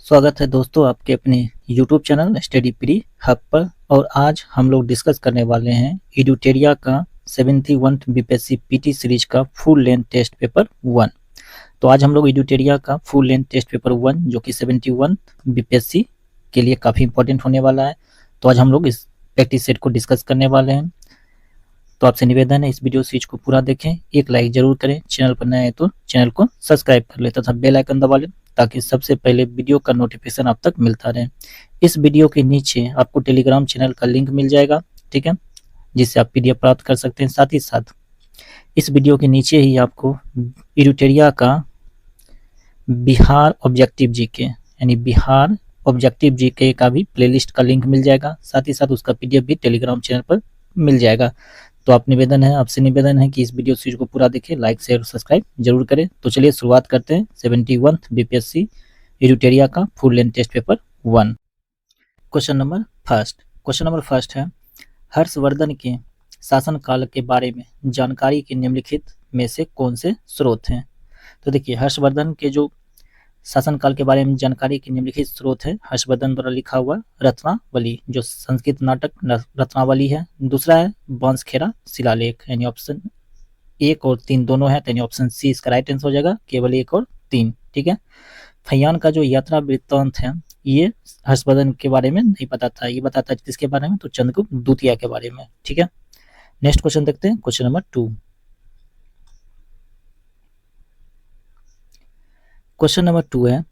स्वागत है दोस्तों आपके अपने YouTube channel study pre hub पर। और आज हम लोग डिस्कस करने वाले हैं एडुटेरिया का 71 बीपीएससी पीटी सीरीज का फुल लेंथ टेस्ट पेपर 1। तो आज हम लोग एडुटेरिया का फुल लेंथ टेस्ट पेपर 1 जो कि 71 बीपीएससी के लिए काफ़ी इंपॉर्टेंट होने वाला है, तो आज हम लोग इस प्रैक्टिस सेट को डिस्कस करने वाले हैं। तो आपसे निवेदन है इस वीडियो सीरीज को पूरा देखें, एक लाइक जरूर करें, चैनल पर नए हैं तो चैनल को सब्सक्राइब कर ले तथा बेल आइकन दबा लें ताकि सबसे पहले वीडियो का नोटिफिकेशन आप तक मिलता रहे। इस वीडियो के नीचे आपको टेलीग्राम चैनल का लिंक मिल जाएगा, ठीक है, जिससे आप पीडीएफ प्राप्त कर सकते हैं। साथ ही साथ इस वीडियो के नीचे ही आपको एडुटेरिया का बिहार ऑब्जेक्टिव जीके यानी बिहार ऑब्जेक्टिव जीके का भी प्लेलिस्ट का लिंक मिल जाएगा। साथ ही साथ उसका पीडीएफ भी टेलीग्राम चैनल पर मिल जाएगा। तो आपसे निवेदन है कि इस वीडियो सीरीज को पूरा देखें, लाइक शेयर सब्सक्राइब जरूर करें। तो चलिए शुरुआत करते हैं 71 बीपीएससी एडुटेरिया का full length test paper 1। Question number first है, हर्षवर्धन के शासनकाल के बारे में जानकारी के निम्नलिखित में से कौन से स्रोत हैं। तो देखिए, हर्षवर्धन के जो शासनकाल के बारे में जानकारी के निम्नलिखित स्रोत है हर्षवर्धन द्वारा लिखा हुआ रत्नावली, जो संस्कृत नाटक रत्नावली है। दूसरा है बांसखेड़ा शिलालेख, यानी ऑप्शन 1 और 3 दोनों है, यानी ऑप्शन सी इसका राइट आंसर हो जाएगा, केवल 1 और 3, ठीक है। फैयान का जो यात्रा वृत्तांत है ये हर्षवर्धन के बारे में नहीं पता था, ये बताता है किसके बारे में, तो चंद्रगुप्त द्वितीय के बारे में, ठीक है। नेक्स्ट क्वेश्चन देखते हैं, क्वेश्चन नंबर 2। क्वेश्चन नंबर 2 है,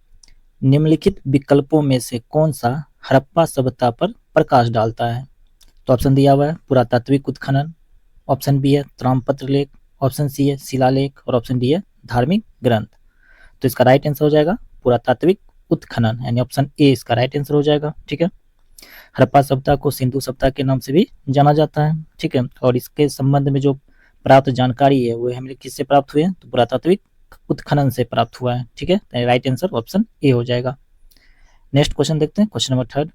निम्नलिखित विकल्पों में से कौन सा हड़प्पा सभ्यता पर प्रकाश डालता है। तो ऑप्शन दिया हुआ है पुरातात्विक उत्खनन, ऑप्शन बी है ताम्रपत्र लेख, ऑप्शन सी है शिलालेख और ऑप्शन डी है धार्मिक ग्रंथ। तो इसका राइट आंसर हो जाएगा पुरातात्विक उत्खनन, यानी ऑप्शन ए इसका राइट आंसर हो जाएगा, ठीक है। हड़प्पा सभ्यता को सिंधु सभ्यता के नाम से भी जाना जाता है, ठीक है। और इसके संबंध में जो प्राप्त जानकारी है वो हमें किससे प्राप्त हुई है, तो पुरातात्विक उत्खनन से प्राप्त हुआ है, ठीक है। राइट आंसर ऑप्शन ए हो जाएगा। नेक्स्ट क्वेश्चन देखते हैं, क्वेश्चन नंबर 3।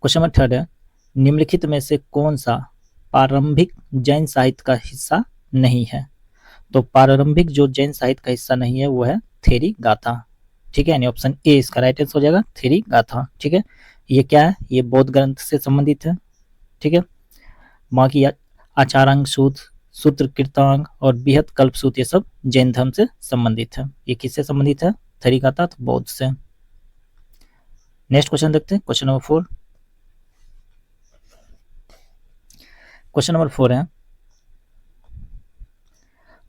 क्वेश्चन नंबर 3 है, निम्नलिखित में से कौन सा प्रारंभिक जैन साहित्य का हिस्सा नहीं है। तो प्रारंभिक जो जैन साहित्य का हिस्सा नहीं है वो है थेरी गाथा, ठीक है, यानी ऑप्शन ए इसका राइट आंसर हो जाएगा थेरी गाथा, ठीक है। ये क्या है, ये बौद्ध ग्रंथ से संबंधित है, ठीक है। बाकी आचारांग सूत्र कीर्तांग और बृहत कल्पसूत्र ये सब जैन धर्म से संबंधित है। ये किससे संबंधित है, थेरी गाथा, तो बौद्ध से। नेक्स्ट क्वेश्चन देखते हैं, क्वेश्चन नंबर 4। क्वेश्चन नंबर 4 है,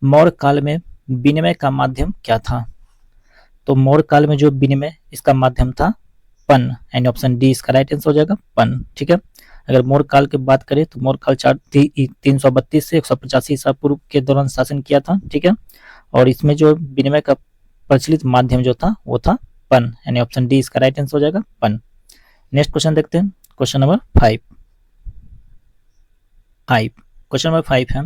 मौर्य काल में विनिमय का माध्यम क्या था। तो मौर्य काल में जो विनिमय इसका माध्यम था पन, यानी ऑप्शन डी इसका राइट आंसर हो जाएगा पन, ठीक है। अगर मौर्य काल की बात करें तो मौर्य काल 332 से 185 ईसा पूर्व के दौरान शासन किया था, ठीक है। और इसमें जो विनिमय का प्रचलित माध्यम जो था वो था पन, यानी ऑप्शन डी इसका राइट आंसर हो जाएगा पन। नेक्स्ट क्वेश्चन देखते हैं, क्वेश्चन नंबर 5। क्वेश्चन नंबर 5 है,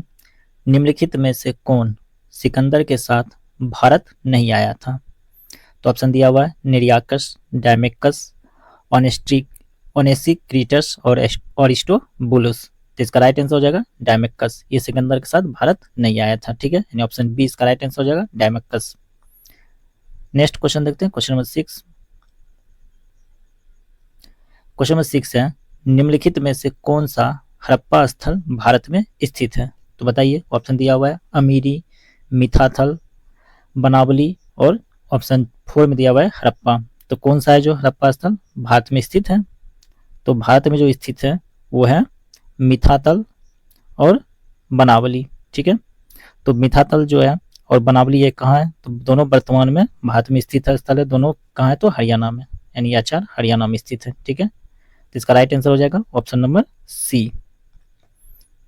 निम्नलिखित में से कौन सिकंदर के साथ भारत नहीं आया था। तो ऑप्शन दिया हुआ है निरियाकस, डायमेकस, ओनेसिक्रिटस और अरिस्टोबुलस। तो इसका राइट आंसर हो जाएगा डायमेकस, ये सिकंदर के साथ भारत नहीं आया था, ठीक है, यानी ऑप्शन बी इसका राइट आंसर हो जाएगा डायमेकस। नेक्स्ट क्वेश्चन देखते हैं, क्वेश्चन नंबर 6। क्वेश्चन नंबर 6 है, निम्नलिखित में से कौन सा हड़प्पा स्थल भारत में स्थित है। तो बताइए, ऑप्शन दिया हुआ है अमीरी, मिथाथल, बनावली और ऑप्शन 4 में दिया हुआ है हड़प्पा। तो कौन सा है जो हड़प्पा स्थल भारत में स्थित है। तो भारत में जो स्थित है वो है मिथातल और बनावली, ठीक है। तो मिथातल जो है और बनावली ये कहाँ है, तो दोनों वर्तमान में भारत में स्थित है स्थल है, दोनों कहाँ है, तो हरियाणा में, यानी ये 4 हरियाणा में स्थित है, ठीक है। तो इसका राइट आंसर हो जाएगा option number C,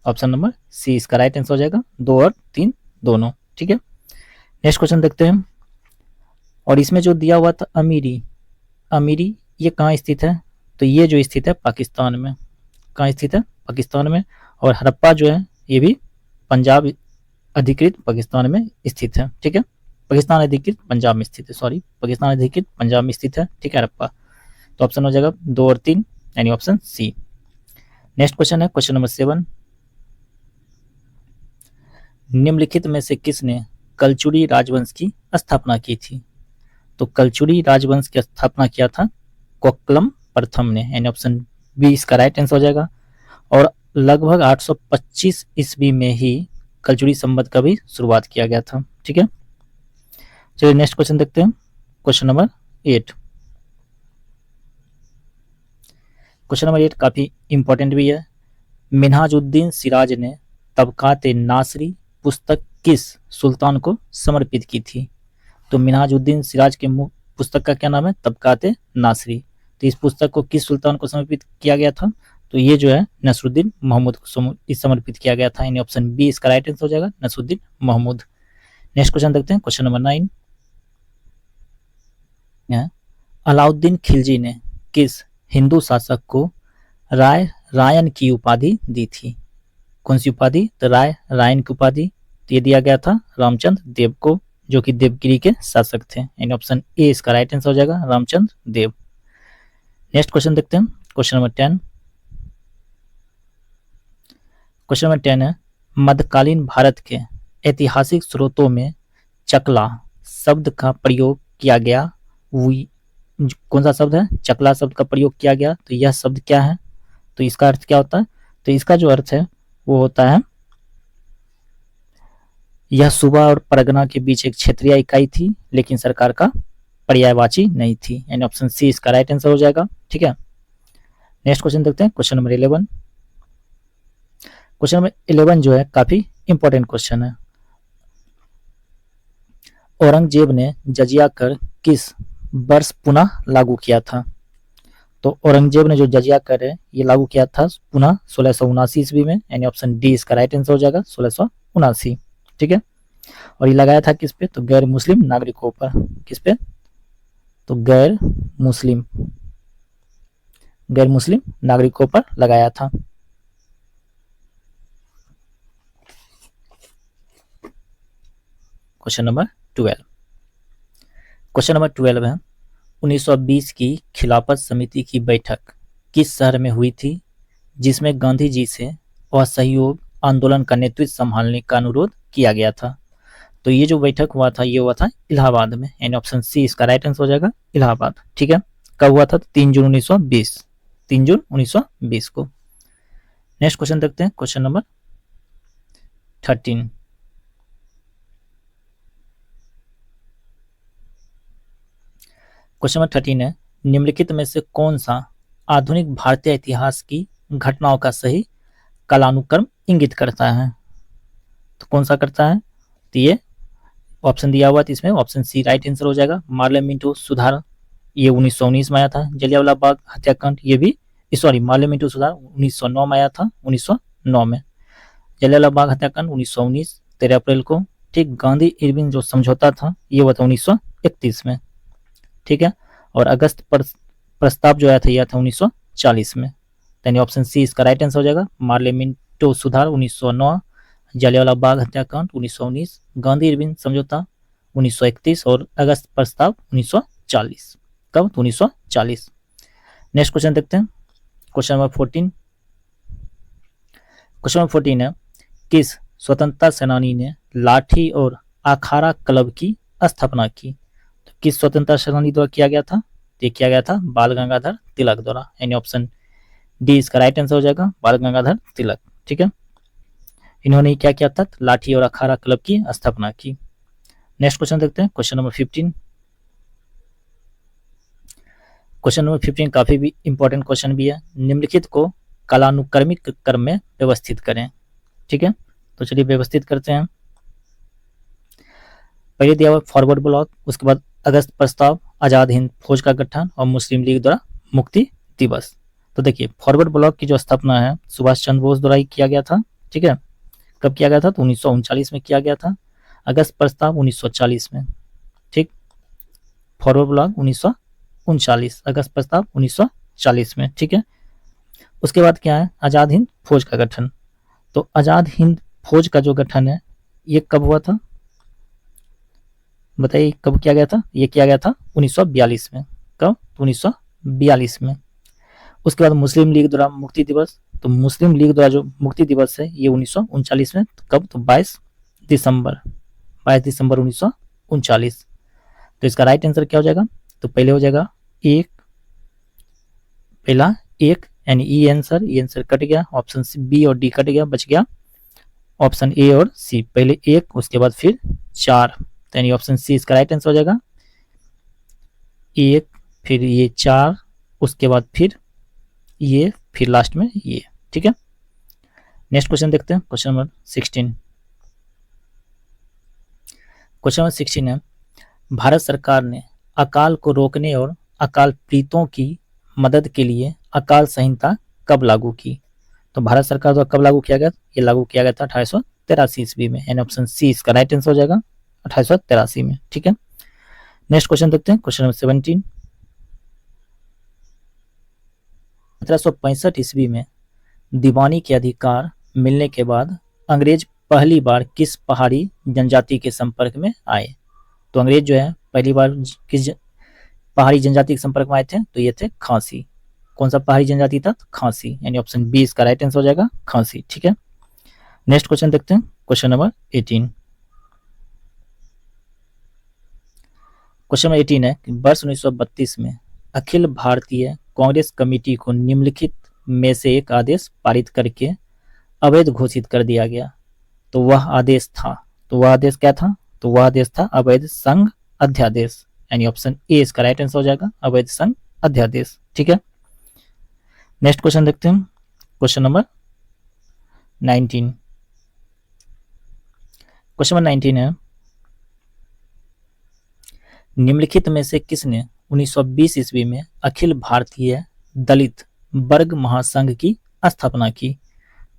option number C इसका राइट आंसर हो जाएगा, 2 और 3 दोनों, ठीक है। नेक्स्ट क्वेश्चन देखते हैं, और इसमें जो दिया हुआ था अमीरी ये कहाँ स्थित है, तो ये जो स्थित है पाकिस्तान में। कहाँ स्थित है, पाकिस्तान में। और हड़प्पा जो है ये भी पंजाब अधिकृत पाकिस्तान में स्थित है, ठीक है। पाकिस्तान अधिकृत पंजाब में स्थित है, सॉरी, पाकिस्तान अधिकृत पंजाब में स्थित है, ठीक है, हड़प्पा। तो ऑप्शन हो जाएगा 2 और 3, यानी ऑप्शन सी। नेक्स्ट क्वेश्चन है, क्वेश्चन नंबर 7। निम्नलिखित में से किसने कलचुरी राजवंश की स्थापना की थी? तो कलचुरी राजवंश की स्थापना किया था कोक्लम प्रथम ने, यानी ऑप्शन बी इसका राइट आंसर हो जाएगा। और लगभग 825 ईस्वी में ही कलचुरी संवत का भी शुरुआत किया गया था। ठीक है, चलिए नेक्स्ट क्वेश्चन देखते हैं। Question number 8। क्वेश्चन नंबर 8 काफी इंपॉर्टेंट भी है। मिन्हाजुद्दीन सिराज ने तबकात-ए नासरी पुस्तक किस सुल्तान को समर्पित की थी? तो मिन्हाजुद्दीन सिराज के पुस्तक का क्या नाम है? तबकात-ए नासरी। तो इस पुस्तक को किस सुल्तान को समर्पित किया गया था? तो ये जो है नसरुद्दीन महमूद को समर्पित किया गया था, यानी ऑप्शन बी इसका राइट आंसर हो जाएगा, नसरुद्दीन महमूद। नेक्स्ट क्वेश्चन देखते हैं, क्वेश्चन नंबर 9। अलाउद्दीन खिलजी ने किस हिंदू शासक को रायन की उपाधि दी थी? कौन सी उपाधि? तो रायन की उपाधि तो ये दिया गया था रामचंद्र देव को, जो कि देवगिरी के शासक थे, यानी ऑप्शन ए इसका राइट आंसर हो जाएगा, रामचंद्र देव। नेक्स्ट क्वेश्चन देखते हैं, क्वेश्चन नंबर 10। क्वेश्चन नंबर 10 है, मध्यकालीन भारत के ऐतिहासिक स्रोतों में चकला शब्द का प्रयोग किया गया, कौन सा शब्द है? चकला शब्द का प्रयोग किया गया। तो यह शब्द क्या है? तो इसका अर्थ क्या होता है? तो इसका जो अर्थ है वो होता है, यह सूबा और परगना के बीच एक क्षेत्रीय इकाई थी, लेकिन सरकार का पर्यायवाची नहीं थी, यानी ऑप्शन सी इसका राइट आंसर हो जाएगा। ठीक है, नेक्स्ट क्वेश्चन देखते हैं, क्वेश्चन नंबर 11। क्वेश्चन नंबर 11 जो है काफी इंपॉर्टेंट क्वेश्चन है। औरंगजेब ने जजिया कर किस वर्ष पुनः लागू किया था? तो औरंगजेब ने जो जजिया कर है ये लागू किया था पुनः 1679 ईस्वी में, यानी ऑप्शन डी इसका राइट आंसर हो जाएगा, 1679। ठीक है, और ये लगाया था किस पे? तो गैर मुस्लिम नागरिकों पर। किस पे? तो गैर मुस्लिम नागरिकों पर लगाया था। Question number 12। क्वेश्चन नंबर 12 है, 1920 की खिलाफत समिति की बैठक किस शहर में हुई थी, जिसमें गांधी जी से असहयोग आंदोलन का नेतृत्व संभालने का अनुरोध किया गया था? तो ये जो बैठक हुआ था ये हुआ था इलाहाबाद में, यानी ऑप्शन सी इसका राइट आंसर हो जाएगा, इलाहाबाद। ठीक है, कब हुआ था? 3 जून 1920, 3 जून 1920 को। नेक्स्ट क्वेश्चन देखते हैं, क्वेश्चन नंबर 13। क्वेश्चन नंबर 13 है, निम्नलिखित में से कौन सा आधुनिक भारतीय इतिहास की घटनाओं का सही कालानुक्रम इंगित करता है? तो कौन सा करता है? तो ये ऑप्शन दिया हुआ है, इसमें ऑप्शन सी राइट आंसर हो जाएगा। मार्ले मिंटो सुधार ये 1919 में आया था। जलियांवाला बाग हत्याकांड ये भी मार्ले मिंटो सुधार 1909 में आया था, 1909 में। जलियांवाला बाग हत्याकांड 1919 13 अप्रैल को। ठीक, गांधी इरविन जो समझौता था ये हुआ था 1931 में। ठीक है, और अगस्त प्रस्ताव जो आया था यह था 1940 में, यानी ऑप्शन सी इसका राइट आंसर हो जाएगा। मार्ले मिंटो सुधार 1909, जलियांवाला बाग हत्याकांड 1919, गांधी इरविन समझौता 1931 और अगस्त प्रस्ताव 1940। कब? 1940। नेक्स्ट क्वेश्चन देखते हैं, क्वेश्चन नंबर 14। क्वेश्चन नंबर 14 है, किस स्वतंत्रता सेनानी ने लाठी और अखाड़ा क्लब की स्थापना की? तो किस स्वतंत्रता सेनानी द्वारा किया गया था? ये किया गया था बाल गंगाधर तिलक द्वारा, यानी ऑप्शन डी इसका राइट आंसर हो जाएगा, बाल गंगाधर तिलक। ठीक है, इन्होंने क्या किया था? लाठी और अखाड़ा क्लब की स्थापना की। नेक्स्ट क्वेश्चन देखते हैं, क्वेश्चन नंबर 15। क्वेश्चन नंबर 15 काफी भी इंपॉर्टेंट क्वेश्चन भी है। निम्नलिखित को कालानुक्रमिक क्रम में व्यवस्थित करें। ठीक है, तो चलिए व्यवस्थित करते हैं। पहले दिया हुआ फॉरवर्ड ब्लॉक, उसके बाद अगस्त प्रस्ताव, आजाद हिंद फौज का गठन और मुस्लिम लीग द्वारा मुक्ति दिवस। तो देखिए फॉरवर्ड ब्लॉक की जो स्थापना है सुभाष चंद्र बोस द्वारा ही किया गया था। ठीक है, कब किया गया था? तो 1939 में किया गया था। अगस्त प्रस्ताव 1940 में। ठीक, फॉरवर्ड ब्लॉक 1939, अगस्त प्रस्ताव 1940 में। ठीक है, उसके बाद क्या है? आजाद हिंद फौज का गठन। तो आजाद हिंद फौज का जो गठन है ये कब हुआ था? बताइए कब किया गया था? ये किया गया था 1942 में। कब? 1942 में। उसके बाद मुस्लिम लीग द्वारा मुक्ति दिवस। तो मुस्लिम लीग द्वारा जो मुक्ति दिवस है ये 1939 में। तो कब? तो 22 22 दिसंबर 1939। तो इसका राइट आंसर क्या हो जाएगा? तो पहले हो जाएगा एक, पहला एक यानी ई आंसर कट गया, ऑप्शन बी और डी कट गया, बच गया ऑप्शन ए और सी। पहले एक, उसके बाद फिर 4, तो यानी ऑप्शन सी इसका राइट आंसर हो जाएगा। एक, फिर ये 4, उसके बाद फिर ये, फिर लास्ट में ये। ठीक है, नेक्स्ट क्वेश्चन देखते हैं, क्वेश्चन नंबर 16। क्वेश्चन नंबर 16 है, भारत सरकार ने अकाल को रोकने और अकाल पीड़ितों की मदद के लिए अकाल संहिता कब लागू की? तो भारत सरकार द्वारा कब लागू किया गया? ये लागू किया गया था 1883 ईस्वी में, यानी ऑप्शन सी इसका राइट आंसर हो जाएगा 1883 में। ठीक है, नेक्स्ट क्वेश्चन देखते हैं, क्वेश्चन नंबर 17। 1765 ईस्वी में दीवानी के अधिकार मिलने के बाद अंग्रेज पहली बार किस पहाड़ी जनजाति के संपर्क में आए? तो अंग्रेज जो है पहली बार किस पहाड़ी जनजाति के संपर्क में आए थे? तो ये थे खासी। कौन सा पहाड़ी जनजाति था? खासी, यानी ऑप्शन बी इसका राइट आंसर हो जाएगा खासी। ठीक है, नेक्स्ट क्वेश्चन देखते हैं, क्वेश्चन नंबर 18। क्वेश्चन नंबर 18 है कि वर्ष 1932 में अखिल भारतीय कांग्रेस कमेटी को निम्नलिखित में से एक आदेश पारित करके अवैध घोषित कर दिया गया। तो वह आदेश था, तो वह आदेश क्या था? तो वह आदेश था अवैध संघ अध्यादेश, यानी ऑप्शन ए इसका राइट आंसर हो जाएगा अवैध संघ अध्यादेश। ठीक है, नेक्स्ट क्वेश्चन देखते हैं, क्वेश्चन नंबर 19। क्वेश्चन नंबर 19 है, निम्नलिखित में से किसने 1920 ईस्वी में अखिल भारतीय दलित वर्ग महासंघ की स्थापना की?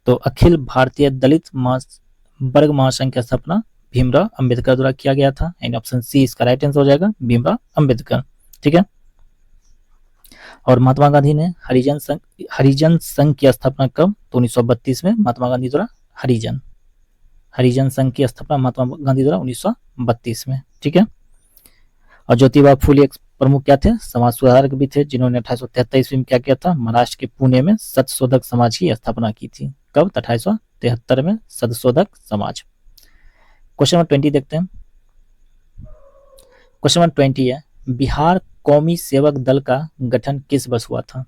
तो अखिल भारतीय दलित वर्ग महासंघ की स्थापना भीमराव अंबेडकर द्वारा किया गया था, यानी ऑप्शन सी इसका राइट आंसर हो जाएगा भीमराव अंबेडकर। ठीक है, और महात्मा गांधी ने हरिजन संघ की स्थापना कब? तो 1932 में महात्मा गांधी द्वारा हरिजन संघ की स्थापना महात्मा गांधी द्वारा 1932 में। ठीक है, और ज्योतिबा फूले एक प्रमुख क्या थे? समाज सुधारक भी थे, जिन्होंने 1873 ईस्वी में क्या किया था? महाराष्ट्र के पुणे में सत्यशोधक समाज की स्थापना की थी। कब? 1873 में सत्यशोधक समाज। क्वेश्चन नंबर 20 देखते हैं, क्वेश्चन नंबर 20 है, बिहार कौमी सेवक दल का गठन किस वर्ष हुआ था?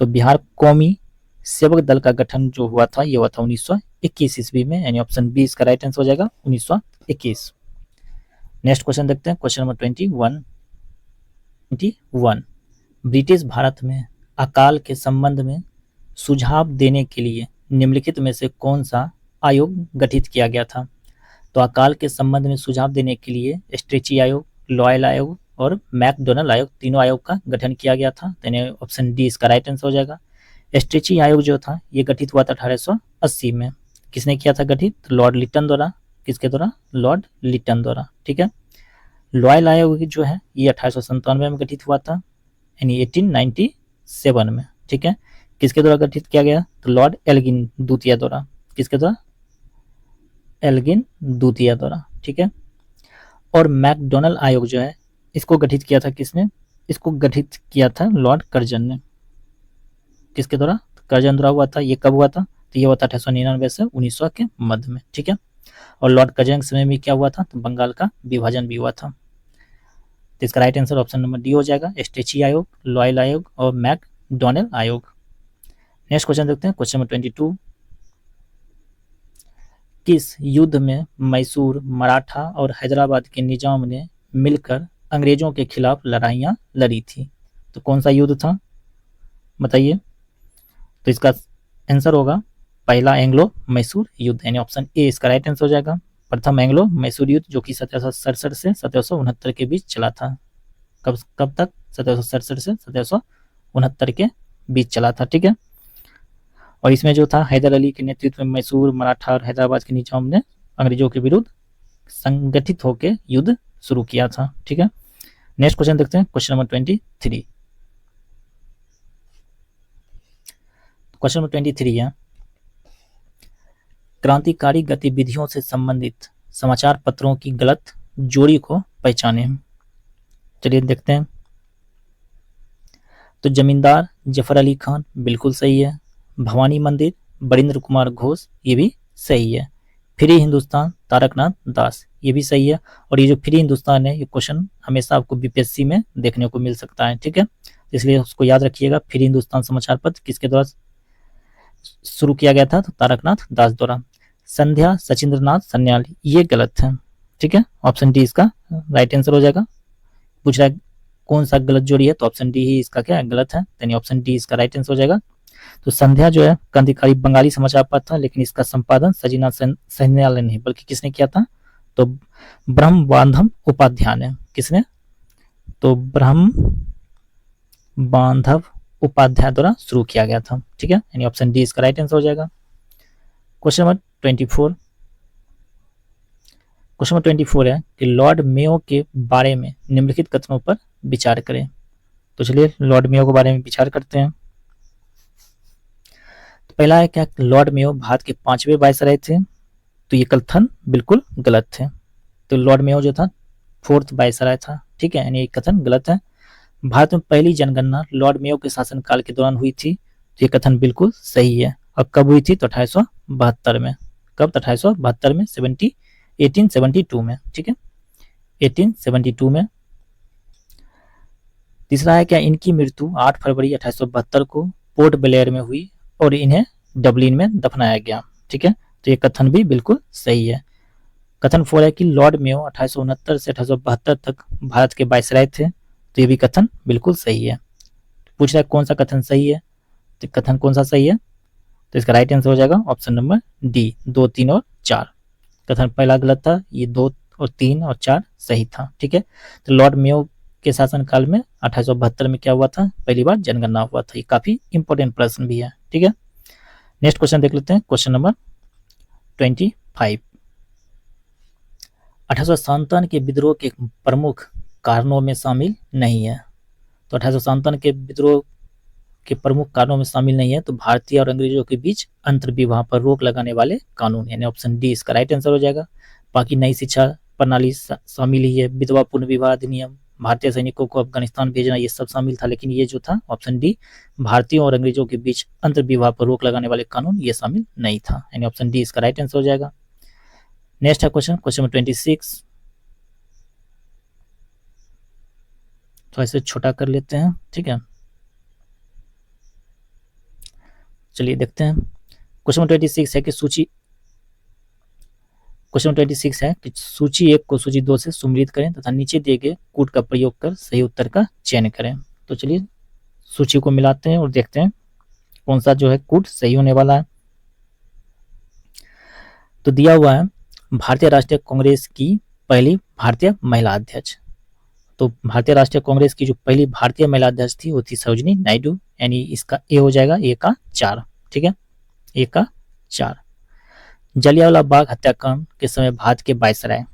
तो बिहार कौमी सेवक दल का गठन जो हुआ था ये हुआ था 1921 ईस्वी में, यानी ऑप्शन बी इसका राइट आंसर हो जाएगा 1921। नेक्स्ट क्वेश्चन देखते हैं, क्वेश्चन नंबर 21। ब्रिटिश भारत में अकाल के संबंध में सुझाव देने के लिए निम्नलिखित में से कौन सा आयोग गठित किया गया था? तो अकाल के संबंध में सुझाव देने के लिए स्ट्रेची आयोग, लॉयल आयोग और मैकडोनल आयोग, तीनों आयोग का गठन किया गया था, तो ऑप्शन डी इसका राइट आंसर हो जाएगा। स्ट्रेची आयोग जो था ये गठित हुआ था 1880 में। किसने किया था गठित? लॉर्ड लिटन द्वारा। किसके द्वारा? लॉर्ड लिटन द्वारा। ठीक है, लॉयल आयोग जो है ये 1897 में गठित हुआ था, यानी 1897 में। ठीक है, किसके द्वारा गठित किया गया? तो लॉर्ड एल्गिन द्वितीय द्वारा। किसके द्वारा? एल्गिन द्वितीय द्वारा। ठीक है, और मैकडोनल आयोग जो है इसको गठित किया था किसने? इसको गठित किया था लॉर्ड कर्जन ने। किसके द्वारा? कर्जन द्वारा हुआ था। ये कब हुआ था? तो ये हुआ था 1899 से 1900 के मध्य में। ठीक है, और लॉर्ड कर्जन के समय में क्या हुआ था? तो बंगाल का विभाजन भी हुआ था। तो इसका right answer option number D हो जाएगा, स्ट्रेची आयोग, लॉयल आयोग और मैकडोनल आयोग। नेक्स्ट क्वेश्चन देखते हैं, क्वेश्चन नंबर 22। किस युद्ध में मैसूर, मराठा और हैदराबाद के निजाम ने मिलकर अंग्रेजों के खिलाफ लड़ाइयाँ लड़ी थी? तो कौन सा युद्ध था बताइए? तो इसका आंसर होगा पहला एंग्लो मैसूर युद्ध, यानी ऑप्शन ए इसका राइट आंसर हो जाएगा। प्रथम एंग्लो मैसूर युद्ध जो कि 1767 से 1769 के बीच चला था। कब तक? 1767 से 1769 के बीच चला था। ठीक है, और इसमें जो था हैदर अली के नेतृत्व में मैसूर, मराठा और हैदराबाद के निजाम ने अंग्रेजों के विरुद्ध संगठित होकर युद्ध शुरू किया था। ठीक है, नेक्स्ट क्वेश्चन देखते हैं, क्वेश्चन नंबर 23। क्वेश्चन नंबर 23 है, क्रांतिकारी गतिविधियों से संबंधित समाचार पत्रों की गलत जोड़ी को पहचाने। चलिए देखते हैं। तो जमींदार जफर अली खान बिल्कुल सही है। भवानी मंदिर बरिंद्र कुमार घोष ये भी सही है। फ्री हिंदुस्तान तारकनाथ दास ये भी सही है। और ये जो फ्री हिंदुस्तान है, ये क्वेश्चन हमेशा आपको बीपीएससी में देखने को मिल सकता है, ठीक है, इसलिए उसको याद रखिएगा। फ्री हिंदुस्तान समाचार पत्र किसके द्वारा शुरू किया गया था? तो तारकनाथ दास द्वारा। संध्या सचिंद्रनाथ सन्याल, ये गलत है, ठीक है, ऑप्शन डी इसका राइट आंसर हो जाएगा। पूछ रहा है कौन सा गलत जोड़ी है, तो ऑप्शन डी ही इसका क्या है, गलत है, यानी ऑप्शन डी इसका राइट आंसर हो जाएगा। तो संध्या जो है क्रांतिकारी बंगाली समाचार पत्र था, लेकिन इसका संपादन सजीना सन्याल ने नहीं बल्कि किसने किया था? तो ब्रह्म बांधव उपाध्याय ने। किसने? तो ब्रह्म बांधव उपाध्याय द्वारा शुरू किया गया था, ठीक है, यानी ऑप्शन डी इसका राइट आंसर हो जाएगा। Question number 24। क्वेश्चन नंबर 24 है कि लॉर्ड मेयो के बारे में निम्नलिखित कथनों पर विचार करें। तो चलिए लॉर्ड मेयो के बारे में विचार करते हैं। तो पहला है क्या, लॉर्ड मेयो भारत के 5वें वायसराय थे। तो ये कथन बिल्कुल गलत थे। तो लॉर्ड मेयो जो था 4th वायसराय था, ठीक है, यानी ये कथन गलत है। भारत में पहली जनगणना लॉर्ड मेयो के शासनकाल के दौरान हुई थी। तो ये कथन बिल्कुल सही है। और कब हुई थी? तो 1872 में। कब? 1872 में, 1872 में, ठीक है, 1872 में। तीसरा है क्या, इनकी मृत्यु 8 फरवरी 1872 को पोर्ट ब्लेयर में हुई और इन्हें डबलिन में दफनाया गया, ठीक है, तो ये कथन भी बिल्कुल सही है। कथन 4 है कि लॉर्ड मेयो 1869 से 1872 तक भारत के वायसराय थे। तो ये भी कथन बिल्कुल सही है। पूछ रहा है कौन सा कथन सही है, तो कथन कौन सा सही है? तो इसका राइट आंसर हो जाएगा ऑप्शन नंबर डी, 2, 3 और 4। कथन पहला गलत था, ये 2 और 3 और 4 सही था, ठीक है। तो लॉर्ड मेयो के शासनकाल में 1872 में क्या हुआ था? पहली बार जनगणना हुआ था। ये काफी इंपॉर्टेंट प्रश्न भी है, ठीक है। नेक्स्ट क्वेश्चन देख लेते हैं, क्वेश्चन नंबर 25। 1857 के विद्रोह के प्रमुख कारणों में शामिल नहीं है। तो 1857 के विद्रोह के प्रमुख कारणों में शामिल नहीं है तो भारतीय और अंग्रेजों के बीच अंतर्विवाह पर रोक लगाने वाले कानून, यानी ऑप्शन डी इसका राइट आंसर हो जाएगा। बाकी नई शिक्षा प्रणाली शामिल ही है, विधवा पुनर्विवाह अधिनियम, भारतीय सैनिकों को अफगानिस्तान भेजना, ये सब शामिल था। लेकिन ये जो था ऑप्शन डी, भारतीयों और अंग्रेजों के बीच अंतर्विवाह पर रोक लगाने वाले कानून, ये शामिल नहीं था, यानी ऑप्शन डी इसका राइट आंसर हो जाएगा। नेक्स्ट है क्वेश्चन नंबर 26। तो ऐसे छोटा कर लेते हैं, ठीक है। चलिए देखते हैं। क्वेश्चन नंबर 26 है कि सूची 1 को सूची 2 से सम्मिलित करें तथा नीचे दिए गए कूट का प्रयोग कर सही उत्तर का चयन करें। तो चलिए सूची को मिलाते हैं और देखते हैं कौन सा जो है कूट सही होने वाला है। तो दिया हुआ है भारतीय राष्ट्रीय कांग्रेस की पहली भारतीय महिला अध्यक्ष। तो भारतीय राष्ट्रीय कांग्रेस की जो पहली भारतीय महिला अध्यक्ष थी वो थी सरोजिनी नायडू, यानी इसका ए हो जाएगा, ए का 4, ठीक है, ए का 4। जलियांवाला बाग हत्याकांड के समय भारत के वायसराय,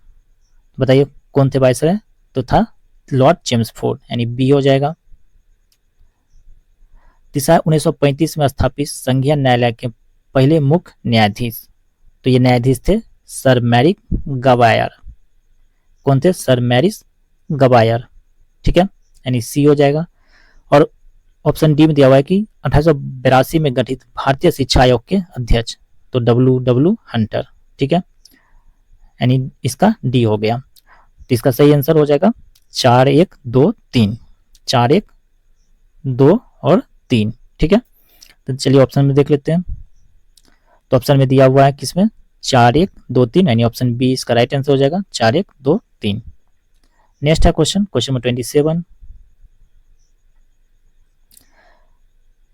बताइए कौन थे वायसराय? तो था लॉर्ड चेम्सफोर्ड, यानी बी हो जाएगा। तीसरा 1935 में स्थापित संघीय न्यायालय के पहले मुख्य न्यायाधीश। तो ये न्यायाधीश थे सर मैरिक गवायर। कौन थे? सर मैरिस गवायर, ठीक है, यानी सी हो जाएगा। और ऑप्शन डी में दिया हुआ है कि 1882 में गठित भारतीय शिक्षा आयोग के अध्यक्ष, तो W हंटर, ठीक है, यानी इसका डी हो गया। तो इसका सही आंसर हो जाएगा 4, 1, 2, 3, 4, 1, 2 और 3, ठीक है। तो चलिए ऑप्शन में देख लेते हैं। तो ऑप्शन में दिया हुआ है किसमें? 4, 1, 2, 3, यानी ऑप्शन बी इसका राइट आंसर हो जाएगा, 4, 1, 2, 3। नेक्स्ट है क्वेश्चन नंबर 27।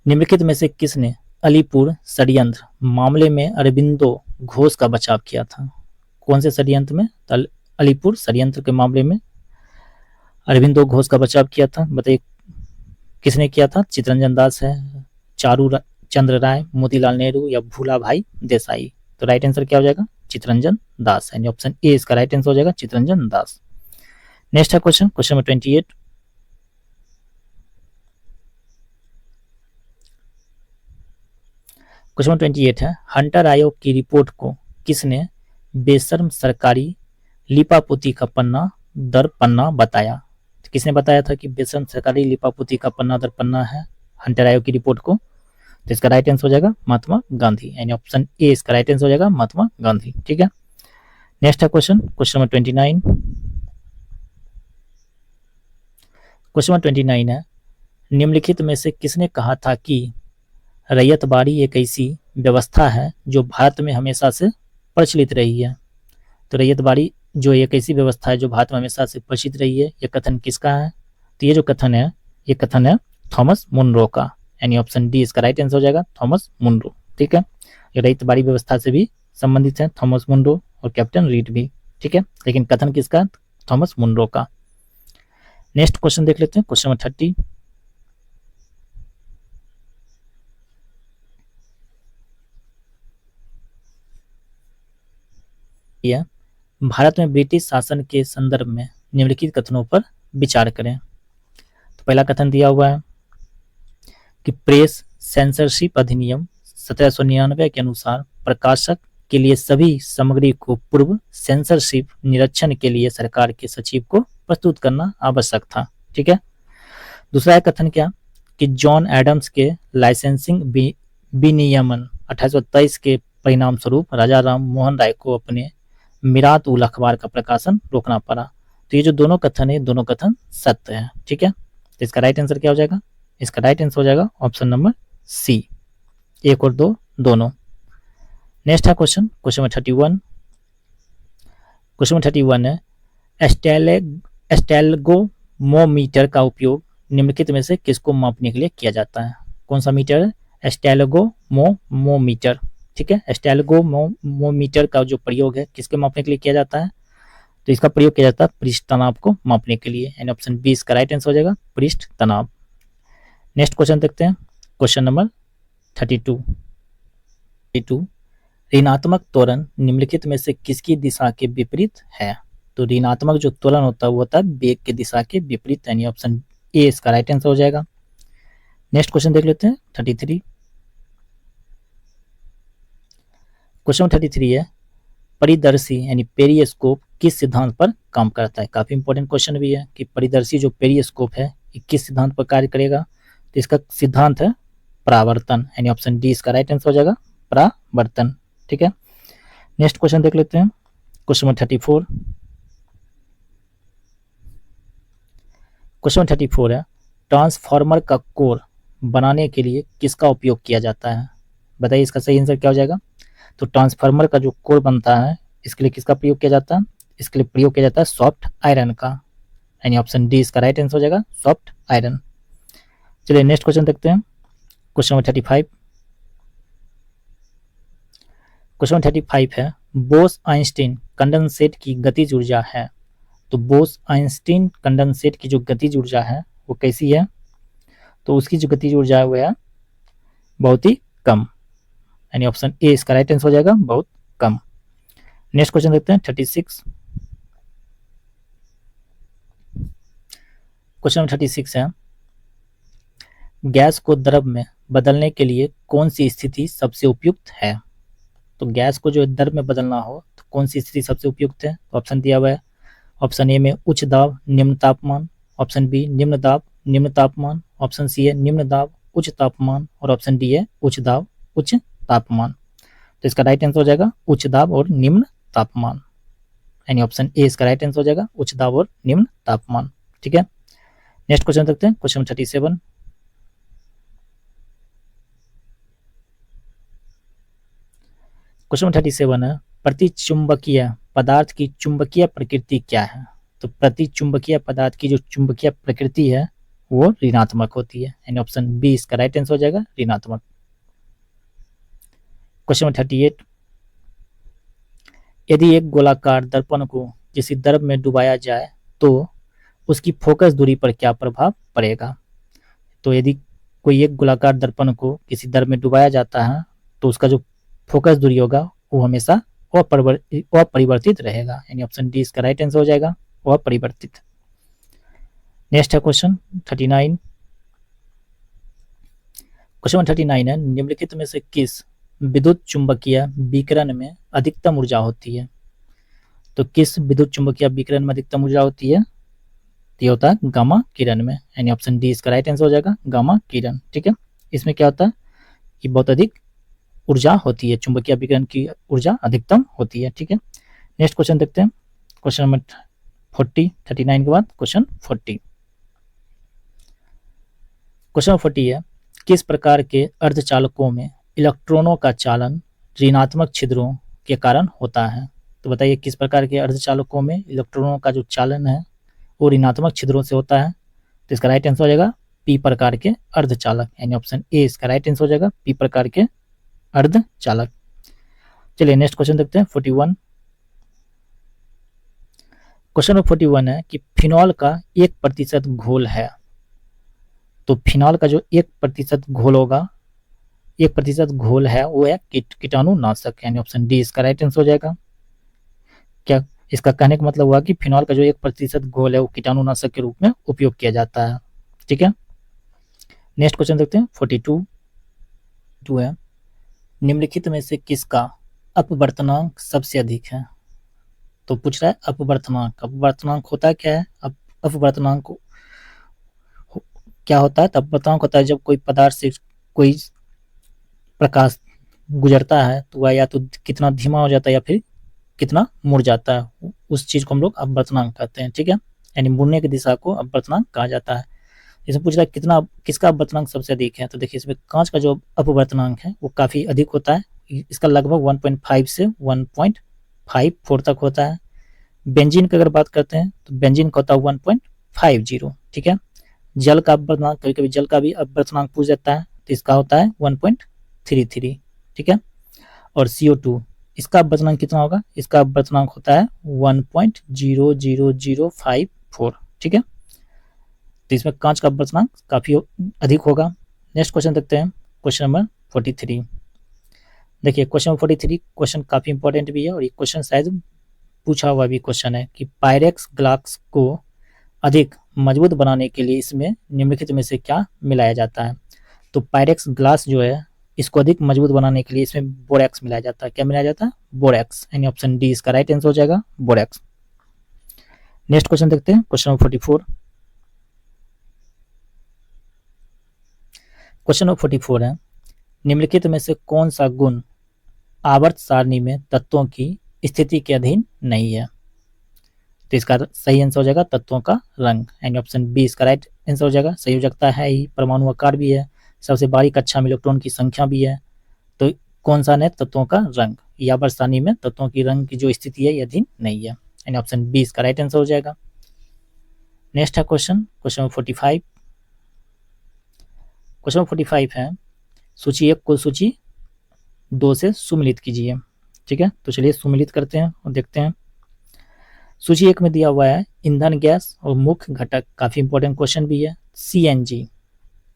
निम्नलिखित में से किसने अलीपुर षड्यंत्र मामले में अरबिंदो घोष का बचाव किया था? कौन से षड्यंत्र में? अलीपुर षड्यंत्र के मामले में अरबिंदो घोष का बचाव किया था, बताइए किसने किया था? चित्तरंजन दास है, चारू चंद्र राय, मोतीलाल नेहरू या भूला भाई देसाई। तो राइट आंसर क्या हो जाएगा? चित्तरंजन दास, यानी ऑप्शन ए इसका राइट आंसर हो जाएगा, चित्तरंजन दास। नेक्स्ट है क्वेश्चन नंबर 28। क्वेश्चन नंबर 28 है, हंटर आयोग की रिपोर्ट को किसने बेशर्म सरकारी लिपापोती का पन्ना दर पन्ना बताया? तो किसने बताया था कि बेशर्म सरकारी लिपापोती का पन्ना दर पन्ना है हंटर आयोग की रिपोर्ट को? तो इसका राइट आंसर हो जाएगा महात्मा गांधी, यानी ऑप्शन ए इसका राइट आंसर हो जाएगा, महात्मा गांधी, ठीक है। नेक्स्ट है क्वेश्चन नंबर 29। क्वेश्चन नंबर 29 है, निम्नलिखित में से किसने कहा था कि रैयतबाड़ी एक ऐसी व्यवस्था है जो भारत में हमेशा से प्रचलित रही है। तो रैयतबाड़ी जो एक ऐसी व्यवस्था है जो भारत में हमेशा से प्रचलित रही है, यह कथन किसका है? तो ये जो कथन है, ये कथन है थॉमस मुनरो का, यानी ऑप्शन डी इसका राइट आंसर हो जाएगा, थॉमस मुनरो। ठीक है, ये रैयतबाड़ी व्यवस्था से भी संबंधित है, थॉमस मुनरो और कैप्टन रीड भी। ठीक है, लेकिन कथन किसका? थॉमस मुनरो का। नेक्स्ट क्वेश्चन देख लेते हैं, क्वेश्चन नंबर 30। भारत में ब्रिटिश शासन के संदर्भ में निम्नलिखित कथनों पर विचार करें। तो पहला कथन दिया हुआ है कि प्रेस सेंसरशिप अधिनियम 1799 के अनुसार प्रकाशक के लिए सभी सामग्री को पूर्व सेंसरशिप निरीक्षण के लिए सरकार के सचिव को प्रस्तुत करना आवश्यक था। ठीक है, दूसरा कथन क्या कि जॉन एडम्स के लाइसेंसिंग विनियमन 1823 के परिणाम स्वरूप राजा राम मोहन राय को अपने मिरात उल अखबार का प्रकाशन रोकना पड़ा। तो ये जो दोनों कथन है, दोनों कथन सत्य है। ठीक है, तो इसका राइट आंसर क्या हो जाएगा? इसका राइट आंसर हो जाएगा ऑप्शन नंबर सी, 1 और 2 दोनों। नेक्स्ट है क्वेश्चन नंबर 31। क्वेश्चन नंबर 31 है, एस्टेल्गोमोमीटर का उपयोग निम्नलिखित में से किसको मापने के लिए किया जाता है? कौन सा मीटर है? एस्टेल्गोमोमीटर। ठीक है, एस्टेल्गोमोमीटर का जो प्रयोग है किसके मापने के लिए किया जाता है? तो इसका प्रयोग किया जाता है पृष्ठ तनाव को मापने के लिए, यानी ऑप्शन बी इसका राइट आंसर हो जाएगा, पृष्ठ तनाव। नेक्स्ट क्वेश्चन देखते हैं, क्वेश्चन नंबर 32। ऋणात्मक त्वरण निम्नलिखित में से किसकी दिशा के विपरीत है? तो ऋणात्मक जो त्वरण होता है वो होता है वेग की दिशा के विपरीत, यानी ऑप्शन ए इसका राइट आंसर हो जाएगा। नेक्स्ट क्वेश्चन देख लेते हैं 33। क्वेश्चन 33 है, परिदर्शी यानी पेरिस्कोप किस सिद्धांत पर काम करता है? काफी इंपॉर्टेंट क्वेश्चन भी है कि परिदर्शी जो पेरिस्कोप है ये किस सिद्धांत पर कार्य करेगा? तो इसका सिद्धांत है परावर्तन, यानी ऑप्शन डी इसका राइट आंसर हो जाएगा, परावर्तन। ठीक है, नेक्स्ट क्वेश्चन देख लेते हैं, क्वेश्चन नंबर 34। क्वेश्चन 34 है, ट्रांसफार्मर का कोर बनाने के लिए किसका उपयोग किया जाता है? बताइए इसका सही आंसर क्या हो जाएगा? तो ट्रांसफार्मर का जो कोर बनता है इसके लिए किसका प्रयोग किया जाता है? इसके लिए प्रयोग किया जाता है सॉफ्ट आयरन का, यानी ऑप्शन डी इसका राइट आंसर हो जाएगा, सॉफ्ट आयरन। चलिए नेक्स्ट क्वेश्चन देखते हैं, क्वेश्चन नंबर 35। क्वेश्चन नंबर 35 है, बोस आइंस्टीन कंडेंसेट की गतिज ऊर्जा है। तो बोस आइंस्टीन कंडेंसेट की जो गतिज ऊर्जा है वो कैसी है? तो उसकी जो गतिज ऊर्जा है वो है बहुत ही कम, यानी ऑप्शन ए इसका राइट आंसर हो जाएगा, बहुत कम। नेक्स्ट क्वेश्चन देखते हैं 36। क्वेश्चन नंबर 36 है, गैस को द्रव में बदलने के लिए कौन सी स्थिति सबसे उपयुक्त है? तो गैस को जो द्रव में बदलना हो तो कौन सी स्थिति सबसे उपयुक्त है? तो ऑप्शन दिया हुआ है, ऑप्शन ए में उच्च दाब निम्न तापमान, ऑप्शन बी निम्न दाब निम्न तापमान, ऑप्शन सी है निम्न दाब उच्च तापमान, और ऑप्शन डी है उच्च दाब उच्च तापमान। तो इसका राइट आंसर हो जाएगा उच्च दाब और निम्न तापमान, यानी ऑप्शन ए इसका राइट आंसर हो जाएगा, उच्च दाब और निम्न तापमान। ठीक है, नेक्स्ट क्वेश्चन देखते हैं, क्वेश्चन 37। क्वेश्चन 37 है, प्रतिचुंबकीय पदार्थ की चुंबकीय प्रकृति क्या है? तो प्रतिचुंबकीय पदार्थ की जो चुंबकीय प्रकृति है वो ऋणात्मक होती है, यानी ऑप्शन बी इसका राइट आंसर हो जाएगा, ऋणात्मक। क्वेश्चन 38, यदि एक गोलाकार दर्पण को किसी द्रव में डुबाया जाए तो उसकी फोकस दूरी पर क्या प्रभाव पड़ेगा? तो यदि कोई एक गोलाकार दर्पण को किसी द्रव में डुबाया जाता है तो उसका जो फोकस दूरी होगा वो हमेशा अपरिवर्तित रहेगा, यानी ऑप्शन डी इसका राइट आंसर हो जाएगा, अपरिवर्तित। नेक्स्ट है क्वेश्चन 39। क्वेश्चन 39 है, निम्नलिखित में से किस विद्युत चुंबकीय विकिरण में अधिकतम ऊर्जा होती है? तो किस विद्युत चुंबकीय विकिरण में अधिकतम ऊर्जा होती है? ये होता है गामा किरण में, यानी ऑप्शन डी इसका राइट आंसर हो जाएगा, गामा किरण। ठीक है, इसमें क्या होता है कि बहुत अधिक ऊर्जा होती है, चुंबकीय विकिरण की ऊर्जा अधिकतम होती है। ठीक है, नेक्स्ट क्वेश्चन देखते हैं, क्वेश्चन नंबर 39 के बाद क्वेश्चन 40। क्वेश्चन 40 है, किस प्रकार के अर्धचालकों में इलेक्ट्रॉनों का चालन ऋणात्मक छिद्रों के कारण होता है? तो बताइए किस प्रकार के अर्धचालकों में इलेक्ट्रॉनों का जो चालन है वो ऋणात्मक छिद्रों से होता है? तो इसका राइट आंसर हो जाएगा पी प्रकार के अर्धचालक, यानी ऑप्शन ए इसका राइट आंसर हो जाएगा, पी प्रकार के अर्धचालक। चलिए नेक्स्ट क्वेश्चन देखते हैं 41। क्वेश्चन नंबर 41 है कि फिनॉल का 1% घोल है, तो फिनॉल का जो 1% घोल होगा, 1% घोल है वो है कीटाणुनाशक, यानी ऑप्शन डी इसका राइट आंसर हो जाएगा। क्या इसका कहने का मतलब हुआ कि फिनॉल का जो 1% घोल है वो कीटाणुनाशक के रूप में उपयोग किया जाता है। ठीक है, नेक्स्ट क्वेश्चन देखते हैं 42 है, निम्नलिखित में से किसका अपवर्तनांक सबसे अधिक है? तो पूछ रहा है अपवर्तनांक। अपवर्तनांक होता क्या है? अपवर्तनांक क्या होता है? तो अपवर्तनांक होता है जब कोई पदार्थ से कोई प्रकाश गुजरता है तो वह या तो कितना धीमा हो जाता है या फिर कितना मुड़ जाता है, उस चीज को हम लोग अपवर्तनांक कहते हैं। ठीक है, यानी मुड़ने की दिशा को अपवर्तनांक कहा जाता है। इसमें पूछ रहा है कितना किसका अपवर्तनांक सबसे अधिक है? तो देखिए इसमें कांच का जो अपवर्तनांक है वो काफी अधिक होता है, इसका लगभग 1.5 से 1.54 तक होता है। बेंजीन की अगर बात करते हैं तो बेंजीन का होता है 1.50। ठीक है, जल का अपवर्तनांक, कभी कभी जल का भी अपवर्तनांक पूछ जाता है, तो इसका होता है 1.33। ठीक है, और CO2 इसका अपवर्तनांक कितना होगा? इसका अपवर्तनांक होता है 1.00054। ठीक है, तो इसमें कांच का अपवर्तनांक काफी अधिक होगा। नेक्स्ट क्वेश्चन देखते हैं, क्वेश्चन नंबर 43। देखिए क्वेश्चन नंबर 43 क्वेश्चन काफी इंपॉर्टेंट भी है और ये क्वेश्चन शायद पूछा हुआ भी क्वेश्चन है कि पायरेक्स ग्लास को अधिक मजबूत बनाने के लिए इसमें निम्नलिखित में से क्या मिलाया जाता है? तो पायरेक्स ग्लास जो है इसको अधिक मजबूत बनाने के लिए इसमें बोरेक्स मिलाया जाता है। क्या मिलाया जाता है? बोरेक्स, यानी ऑप्शन डी इसका राइट आंसर हो जाएगा, बोरेक्स। नेक्स्ट क्वेश्चन देखते हैं, क्वेश्चन नंबर 44। क्वेश्चन नंबर 44 है, निम्नलिखित में से कौन सा गुण आवर्त सारणी में तत्वों की स्थिति के अधीन नहीं है? तो इसका सही आंसर हो जाएगा तत्वों का रंग, यानी ऑप्शन बी इसका राइट आंसर हो जाएगा। संयोजकता है ही, परमाणु आकार भी है, सबसे बारीक कक्षा में इलेक्ट्रॉन की संख्या भी है, तो कौन सा है? तत्वों का रंग। या आवर्त सारणी में तत्वों की रंग की जो स्थिति है ये अधीन नहीं है, यानी ऑप्शन बी इसका राइट आंसर हो जाएगा। नेक्स्ट है क्वेश्चन 45। क्वेश्चन 45 है, सूची 1 को सूची 2 से सुमिलित कीजिए। ठीक है, तो चलिए सुमिलित करते हैं और देखते हैं। सूची 1 में दिया हुआ है ईंधन गैस और मुख्य घटक, काफी इंपॉर्टेंट क्वेश्चन भी है। CNG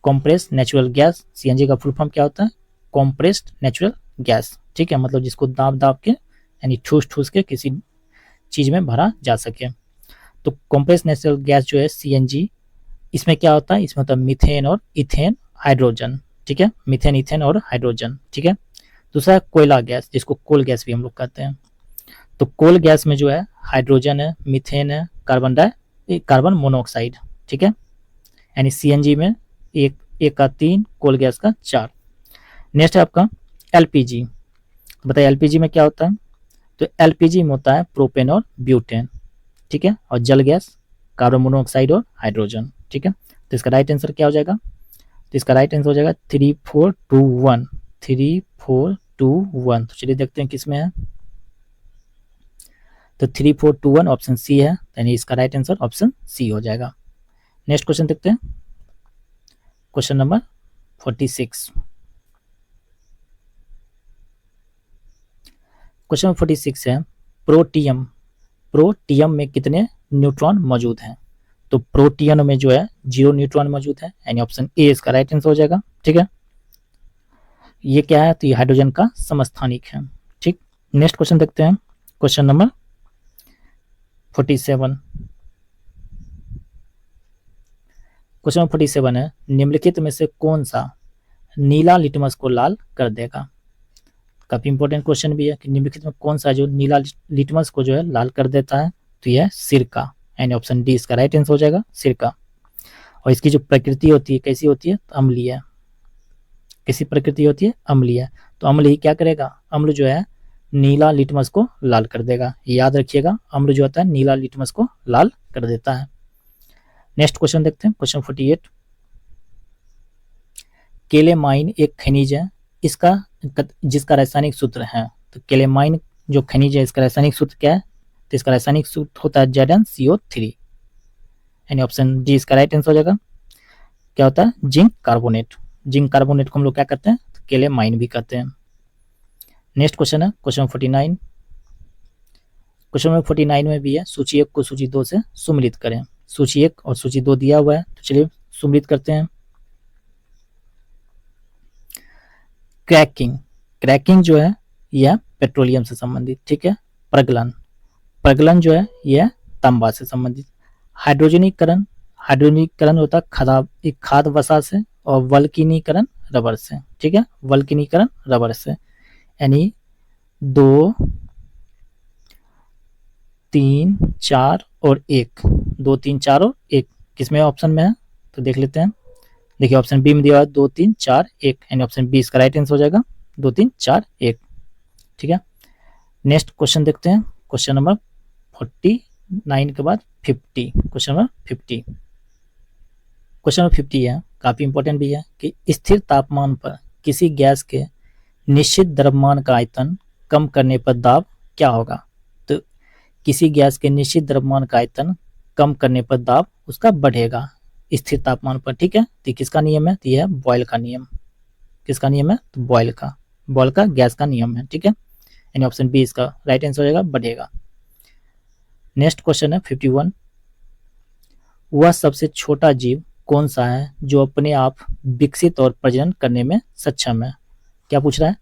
compressed natural gas, CNG का फुल फॉर्म क्या होता है? Compressed natural gas. ठीक है, मतलब जिसको दाब दाब के यानी ठूस ठूस के किसी चीज में भरा जा सके। तो कॉम्प्रेस्ड नेचुरल गैस जो है CNG, इसमें क्या होता है? इसमें होता है मीथेन और इथेन हाइड्रोजन। ठीक है, मीथेन, इथेन और हाइड्रोजन। ठीक है, दूसरा है कोयला गैस, जिसको कोल गैस भी हम लोग कहते हैं। तो कोल गैस में जो है हाइड्रोजन है, मीथेन है, कार्बन मोनोऑक्साइड। ठीक है, यानी CNG में एक का 3, कोल गैस का 4। नेक्स्ट है आपका LPG। तो बताइए LPG में क्या होता है? तो LPG में होता है प्रोपेन और ब्यूटेन। ठीक है, और जल गैस, कार्बन मोनोऑक्साइड और हाइड्रोजन। ठीक है, तो इसका राइट आंसर क्या हो जाएगा? तो इसका राइट आंसर हो जाएगा 3421। 3421। तो चलिए देखते हैं किस में है। तो 3421 ऑप्शन सी है, यानी इसका राइट आंसर ऑप्शन सी हो जाएगा। नेक्स्ट क्वेश्चन देखते हैं, क्वेश्चन नंबर 46। क्वेश्चन नंबर 46 है, प्रोटियम में कितने न्यूट्रॉन मौजूद हैं? तो प्रोटियम में जो है 0 न्यूट्रॉन मौजूद है, यानी ऑप्शन ए इसका राइट आंसर हो जाएगा। ठीक है, ये क्या है? तो ये हाइड्रोजन का समस्थानिक है। ठीक, नेक्स्ट क्वेश्चन देखते हैं, क्वेश्चन नंबर 47। क्वेश्चन नंबर 47 है, निम्नलिखित में से कौन सा नीला लिटमस को लाल कर देगा? काफी इंपॉर्टेंट क्वेश्चन भी है कि निम्नलिखित में कौन सा जो नीला लिटमस को जो है लाल कर देता है? तो यह सिरका, यानी ऑप्शन डी इसका राइट आंसर हो जाएगा, सिरका। और इसकी जो प्रकृति होती है कैसी होती है? तो अम्लीय। कैसी प्रकृति होती है? अम्लीय। तो अम्ल ही क्या करेगा? अम्ल जो है नीला लिटमस को लाल कर देगा। याद रखिएगा, अम्ल जो होता है नीला लिटमस को लाल कर देता है। नेक्स्ट क्वेश्चन देखते हैं, क्वेश्चन 48। केलेमाइन एक खनिज है, इसका जिसका रासायनिक सूत्र है, तो केलेमाइन जो खनिज है इसका रासायनिक सूत्र क्या है, तो इसका रासायनिक सूत्र होता है ZnCO3, यानी ऑप्शन डी इसका राइट आंसर हो जाएगा। क्या होता है, जिंक कार्बोनेट। जिंक कार्बोनेट को हम लोग क्या कहते हैं, तो केलेमाइन भी कहते हैं। नेक्स्ट क्वेश्चन है क्वेश्चन 49। क्वेश्चन नंबर 49 में भी है, सूची 1 को सूची 2 से सुमिलित करें। सूची 1 और सूची 2 दिया हुआ है, तो चलिए सुमिलित करते हैं। क्रैकिंग, क्रैकिंग जो है यह पेट्रोलियम से संबंधित, ठीक है। प्रगलन, प्रगलन जो है यह तांबा से संबंधित। हाइड्रोजनीकरण, हाइड्रोजनीकरण होता है खाद वसा से, और वल्किनीकरण रबर से, ठीक है। वल्किनीकरण रबर से, यानी 2, 3, 4 और 1, 2, 3, 4 और 1 किसमें ऑप्शन में है, तो देख लेते हैं। देखिए ऑप्शन बी में दिया हुआ है 2, 3, 4, 1, यानी ऑप्शन बी इसका राइट आंसर हो जाएगा, 2, 3, 4, 1, ठीक है। नेक्स्ट क्वेश्चन देखते हैं, क्वेश्चन नंबर 49 के बाद 50, क्वेश्चन नंबर 50। क्वेश्चन नंबर 50 है, काफी इंपॉर्टेंट भी है, कि स्थिर तापमान पर किसी गैस के निश्चित द्रव्यमान का आयतन कम करने पर दाब क्या होगा। तो किसी गैस के निश्चित द्रव्यमान का आयतन कम करने पर दाब उसका बढ़ेगा स्थिर तापमान पर, ठीक है। तो किसका नियम है, तो यह है बॉयल का नियम। किसका नियम है, तो बॉयल का गैस का नियम है, ठीक है। यानी ऑप्शन बी इसका राइट आंसर हो जाएगा, बढ़ेगा। नेक्स्ट क्वेश्चन है 51। वह सबसे छोटा जीव कौन सा है जो अपने आप विकसित और प्रजनन करने में सक्षम है। क्या पूछ रहा है,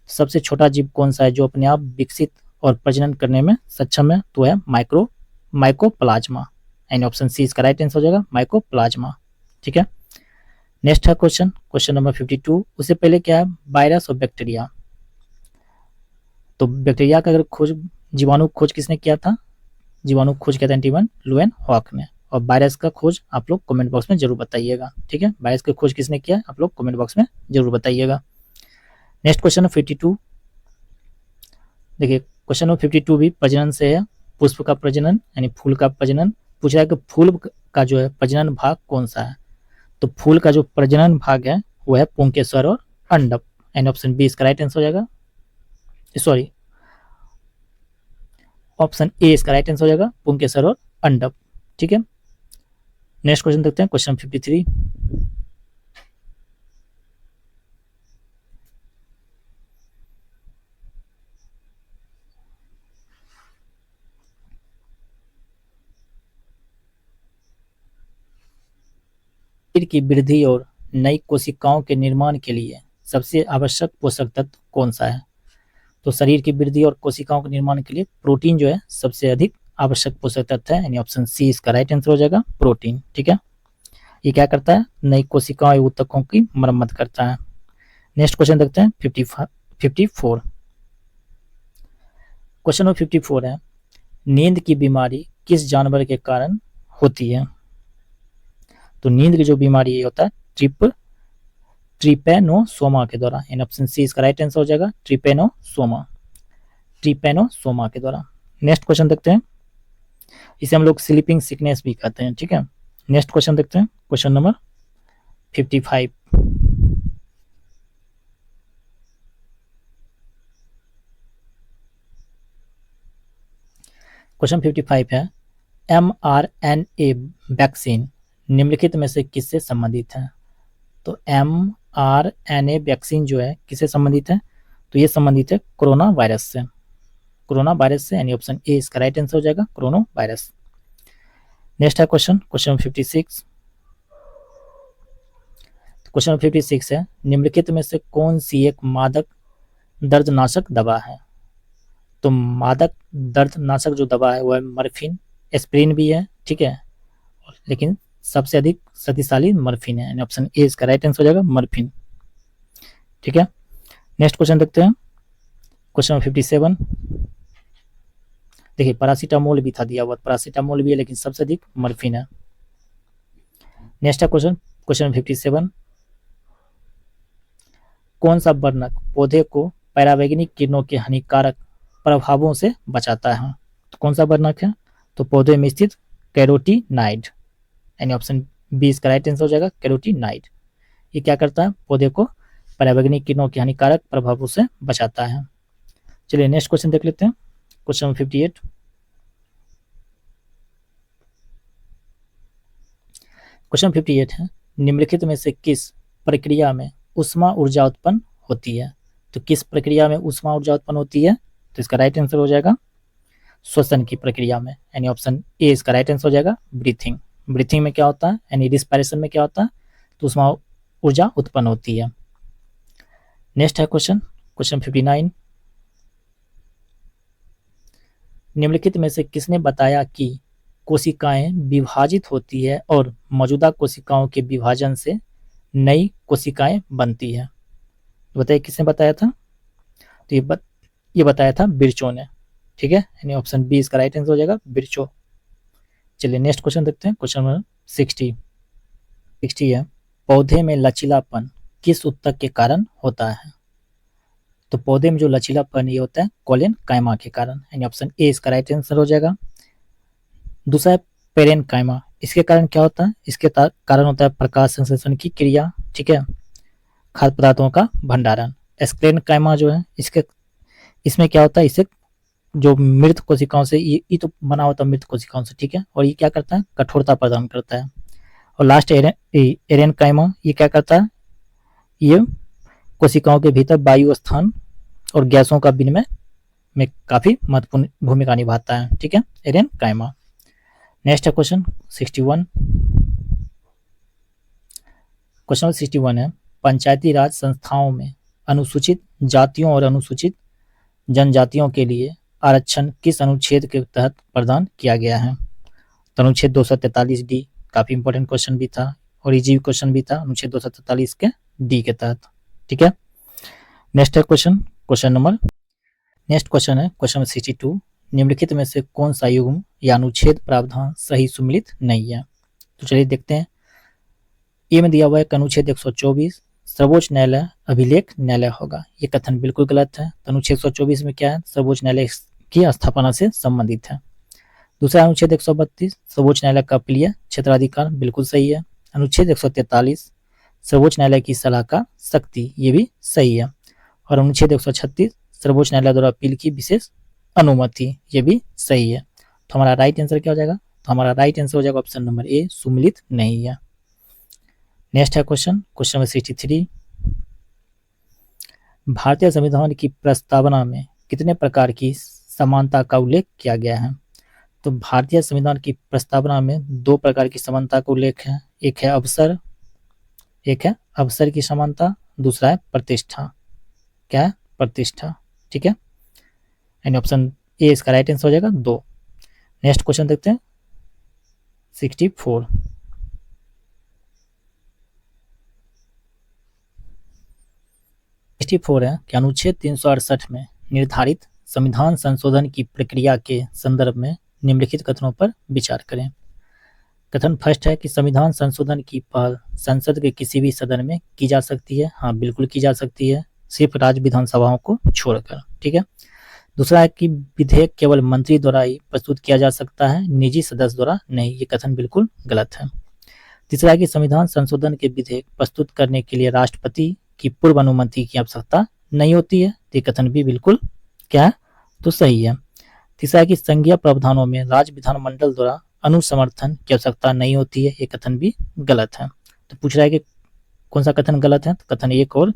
सबसे छोटा जीव कौन सा है जो अपने आप विकसित और प्रजनन करने में सक्षम है, तो है माइकोप्लाज्मा, यानी ऑप्शन सी इसका राइट आंसर हो जाएगा, माइकोप्लाज्मा, ठीक है। नेक्स्ट है क्वेश्चन नंबर 52। उससे पहले क्या है, वायरस और बैक्टीरिया। तो बैक्टीरिया का अगर खोज, जीवाणु खोज किसने किया था, जीवाणु खोज किया था स्टीवन लुएनहॉक ने। और वायरस का खोज आप लोग कमेंट बॉक्स में जरूर बताइएगा, ठीक है। वायरस का खोज किसने किया, आप लोग कमेंट बॉक्स में जरूर बताइएगा। Next question 52। देखिए क्वेश्चन नंबर 52 भी प्रजनन से है। पुष्प का प्रजनन यानी फूल का प्रजनन। पूछ रहा है कि फूल का जो है प्रजनन भाग कौन सा है, तो फूल का जो प्रजनन भाग है वो है पुंकेसर और अंडक, एंड ऑप्शन बी इसका राइट आंसर हो जाएगा, सॉरी ऑप्शन ए इसका राइट आंसर हो जाएगा, पुंकेसर और अंडक, ठीक है। नेक्स्ट क्वेश्चन देखते हैं, क्वेश्चन 53। शरीर की वृद्धि और नई कोशिकाओं के निर्माण के लिए सबसे आवश्यक पोषक तत्व कौन सा है। तो शरीर की वृद्धि और कोशिकाओं के निर्माण के लिए प्रोटीन जो है सबसे अधिक आवश्यक पोषक तत्व है, यानी ऑप्शन सी इसका राइट आंसर हो जाएगा, प्रोटीन, ठीक है। ये क्या करता है, नई कोशिकाओं एवं ऊतकों की मरम्मत करता है। नेक्स्ट क्वेश्चन देखते हैं 54। क्वेश्चन नंबर 54 है, नींद की बीमारी किस जानवर के कारण होती है। तो नींद की जो बीमारी होता है ट्रिपेनोसोमा के द्वारा, इन ऑप्शन सी इसका राइट आंसर हो जाएगा, ट्रिपेनोसोमा के द्वारा। नेक्स्ट क्वेश्चन देखते हैं, इसे हम लोग स्लीपिंग सिकनेस भी कहते हैं, ठीक है। नेक्स्ट क्वेश्चन देखते हैं, क्वेश्चन नंबर 55। क्वेश्चन 55 है, mRNA वैक्सीन निम्नलिखित में से किससे संबंधित है। तो mRNA वैक्सीन जो है किससे संबंधित है, तो ये संबंधित है कोरोना वायरस से, यानी ऑप्शन ए इसका राइट आंसर हो जाएगा, कोरोना वायरस। नेक्स्ट है क्वेश्चन 56। क्वेश्चन 56 है, निम्नलिखित में से कौन सी एक मादक दर्दनाशक दवा है। तो मादक दर्दनाशक जो दवा है वह मॉर्फिन, एस्पिरिन भी है, ठीक है, लेकिन सबसे अधिक शक्तिशाली मॉर्फिन है, यानी ऑप्शन ए इसका राइट आंसर हो जाएगा, मॉर्फिन, ठीक है। नेक्स्ट क्वेश्चन देखते हैं, क्वेश्चन 57। देखिए पैरासीटामोल भी था दिया हुआ, पैरासीटामोल भी है, लेकिन सबसे अधिक मॉर्फिन है। नेक्स्ट है क्वेश्चन 57। कौन सा वर्णक पौधे को परावैज्ञानिक किरणों के हानिकारक प्रभावों से बचाता है। तो कौन सा वर्णक है? तो पौधे में स्थित कैरोटीनाइड, यानी ऑप्शन बी इसका राइट आंसर हो जाएगा, कैरोटीनाइड। ये क्या करता है? पौधे को पराबैंगनी किरणों के हानिकारक प्रभावों से बचाता है। चलिए नेक्स्ट क्वेश्चन देख लेते हैं, क्वेश्चन 58। क्वेश्चन 58 है, निम्नलिखित में से किस प्रक्रिया में ऊष्मा ऊर्जा उत्पन्न होती है? तो किस प्रक्रिया में ऊष्मा ऊर्जा उत्पन्न होती है? तो इसका राइट आंसर हो जाएगा श्वसन की प्रक्रिया में, यानी ऑप्शन ए इसका राइट आंसर हो जाएगा, ब्रीथिंग। ब्रीथिंग में क्या होता है, यानी रिस्पायरेशन में क्या होता है? तो ऊष्मा ऊर्जा उत्पन्न होती है। नेक्स्ट है क्वेश्चन 59। निम्नलिखित में से किसने बताया कि कोशिकाएं विभाजित होती है और मौजूदा कोशिकाओं के विभाजन से नई कोशिकाएं बनती है? बताइए किसने बताया था? तो ये बताया था बिरचो ने, ठीक है, यानी ऑप्शन बी इसका राइट आंसर हो जाएगा, बिरचो। चलिए नेक्स्ट क्वेश्चन देखते हैं, क्वेश्चन नंबर 60 है, पौधे में लचीलापन किस ऊतक के कारण होता है? तो पौधे में जो लचीलापन ये होता है कोलेनकाइमा के कारण, यानी ऑप्शन ए इसका राइट आंसर हो जाएगा। दूसरा है पेरेनकाइमा, इसके कारण क्या होता है? इसके कारण होता है प्रकाश संश्लेषण की क्रिया, ठीक है, खाद्य पदार्थों का भंडारण। स्क्लेरेनकाइमा जो है इसमें क्या होता है? इसे जो मृत कोशिकाओं से ये तो बना होता है मृत कोशिकाओं से, ठीक है, और ये क्या करता है? कठोरता प्रदान करता है। और लास्ट एरेनकाइमा, ये क्या करता है? ये कोशिकाओं के भीतर वायु स्थान और गैसों का विनिमय में काफी महत्वपूर्ण भूमिका निभाता है, ठीक है, एरेनकाइमा। नेक्स्ट है क्वेश्चन 61। क्वेश्चन 61 है, पंचायती राज संस्थाओं में अनुसूचित जातियों और अनुसूचित जनजातियों के लिए आरक्षण किस अनुच्छेद के तहत प्रदान किया गया है? तो अनुच्छेद 243D, काफी इंपॉर्टेंट क्वेश्चन भी था और इजी क्वेश्चन भी था, अनुच्छेद 243 के डी के तहत, ठीक है। नेक्स्ट है क्वेश्चन है क्वेश्चन 62। निम्नलिखित में से कौन सा युग्म या अनुच्छेद प्रावधान सही सुमिलित नहीं है? तो चलिए देखते हैं। ए में दिया हुआ है अनुच्छेद 124 सर्वोच्च न्यायालय अभिलेख न्यायालय होगा, ये कथन बिल्कुल गलत है। तो अनुच्छेद 124 में क्या है? सर्वोच्च न्यायालय की स्थापना से संबंधित है। दूसरा अनुच्छेद 132 सर्वोच्च न्यायालय का अपीलीय क्षेत्राधिकार, बिल्कुल सही है। अनुच्छेद 143 सर्वोच्च न्यायालय की सलाह का शक्ति, ये भी सही है। और अनुच्छेद 136 सर्वोच्च न्यायालय द्वारा अपील की विशेष अनुमति, ये भी सही है। तो हमारा राइट आंसर क्या हो जाएगा? तो हमारा राइट आंसर हो जाएगा ऑप्शन नंबर ए, सुमिलित नहीं है। नेक्स्ट है क्वेश्चन नंबर 63। भारतीय संविधान की प्रस्तावना में कितने प्रकार की समानता का उल्लेख किया गया है? तो भारतीय संविधान की प्रस्तावना में 2 प्रकार की समानता का उल्लेख है, एक है अवसर की समानता, दूसरा है प्रतिष्ठा। क्या है? प्रतिष्ठा, ठीक है, यानी ऑप्शन ए इसका राइट आंसर हो जाएगा 2। नेक्स्ट क्वेश्चन देखते हैं 64। है कि अनुच्छेद 368 में निर्धारित संविधान संशोधन की प्रक्रिया के संदर्भ में निम्नलिखित कथनों पर विचार करें। कथन फर्स्ट है कि संविधान संशोधन की पहल संसद के किसी भी सदन में की जा सकती है। हाँ, बिल्कुल की जा सकती है, सिर्फ राज्य विधानसभाओं को छोड़कर, ठीक है। दूसरा है कि विधेयक केवल मंत्री द्वारा ही प्रस्तुत किया जा सकता है, निजी सदस्य द्वारा नहीं, ये कथन बिल्कुल गलत है। तीसरा है कि संविधान संशोधन के विधेयक प्रस्तुत करने के लिए राष्ट्रपति की पूर्व अनुमति की आवश्यकता नहीं होती है, ये कथन भी बिल्कुल क्या है? तो सही है। तीसरा है कि संघीय प्रावधानों में राज्य विधानमंडल द्वारा अनुसमर्थन की आवश्यकता नहीं होती है, ये कथन भी गलत है। तो पूछ रहा है कि कौन सा कथन गलत है? तो कथन 1 और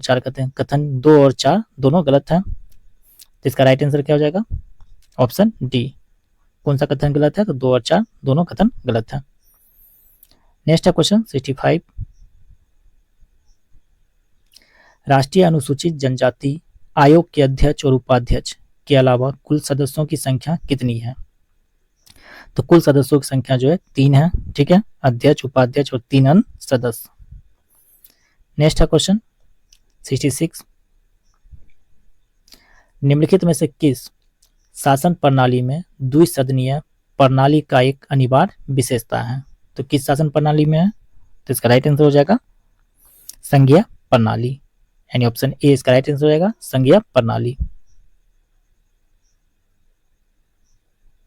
4 कहते हैं, कथन 2 और 4 दोनों गलत है। तो इसका राइट आंसर क्या हो जाएगा? Option D. कौन सा कथन गलत है? तो 2 और 4 दोनों कथन गलत है। नेक्स्ट है क्वेश्चन 65। राष्ट्रीय अनुसूचित जनजाति आयोग के अध्यक्ष और उपाध्यक्ष के अलावा कुल सदस्यों की संख्या कितनी है? तो कुल सदस्यों की संख्या जो है 3 है, ठीक है, अध्यक्ष, उपाध्यक्ष और 3 अन्य सदस्य। नेक्स्ट है क्वेश्चन 66। निम्नलिखित में से किस शासन प्रणाली में द्विसदनीय प्रणाली का एक अनिवार्य विशेषता है? तो किस शासन प्रणाली में है? तो इसका राइट आंसर हो जाएगा संघीय प्रणाली, यानी ऑप्शन ए इसका राइट आंसर हो जाएगा, संघीय प्रणाली।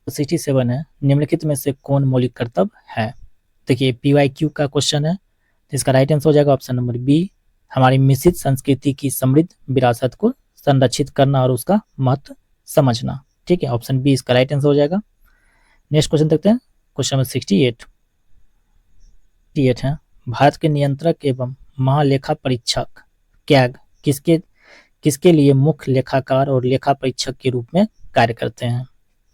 67 है, निम्नलिखित में से कौन मौलिक कर्तव्य है। देखिए PYQ का क्वेश्चन है, तो इसका राइट आंसर हो जाएगा ऑप्शन नंबर बी, हमारी मिश्रित संस्कृति की समृद्ध विरासत को संरक्षित करना और उसका महत्व समझना। ठीक है, ऑप्शन बी इसका राइट आंसर हो जाएगा। नेक्स्ट क्वेश्चन देखते हैं, क्वेश्चन नंबर 68 है, भारत के नियंत्रक एवं महालेखा परीक्षक कैग किसके लिए मुख्य लेखाकार और लेखा परीक्षक के रूप में कार्य करते हैं।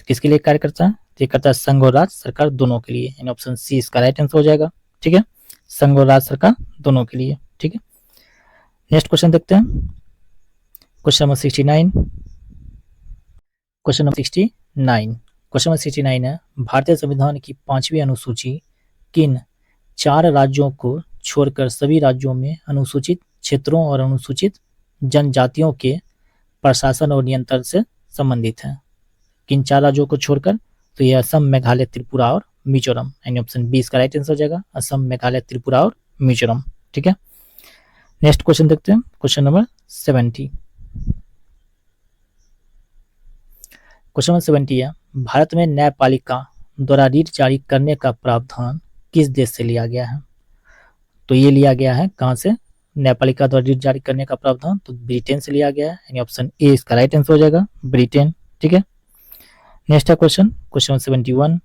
किसके लिए कार्य करता है, ये करता है संघ और राज्य सरकार दोनों के लिए, यानी ऑप्शन सी इसका राइट आंसर हो जाएगा। ठीक है, संघ और राज्य सरकार दोनों के लिए। ठीक है, नेक्स्ट क्वेश्चन देखते हैं, क्वेश्चन नंबर 69 क्वेश्चन नंबर 69 है, भारतीय संविधान की 5वीं अनुसूची किन 4 राज्यों को छोड़कर सभी राज्यों में अनुसूचित क्षेत्रों और अनुसूचित जनजातियों के प्रशासन और नियंत्रण से संबंधित है। किन 4 राज्यों को छोड़कर, तो ये असम, मेघालय, त्रिपुरा और मिजोरम, यानी ऑप्शन बी इसका राइट आंसर हो जाएगा, असम, मेघालय, त्रिपुरा और मिजोरम। ठीक है, नेक्स्ट क्वेश्चन देखते हैं, क्वेश्चन नंबर 70 है, भारत में न्यायपालिका द्वारा रीट जारी करने का प्रावधान किस देश से लिया गया है। तो ये लिया गया है कहां से, न्यायपालिका द्वारा रीट जारी करने का प्रावधान तो ब्रिटेन से लिया गया है, यानी ऑप्शन ए इसका राइट आंसर हो जाएगा, ब्रिटेन। ठीक है, नेक्स्ट क्वेश्चन 71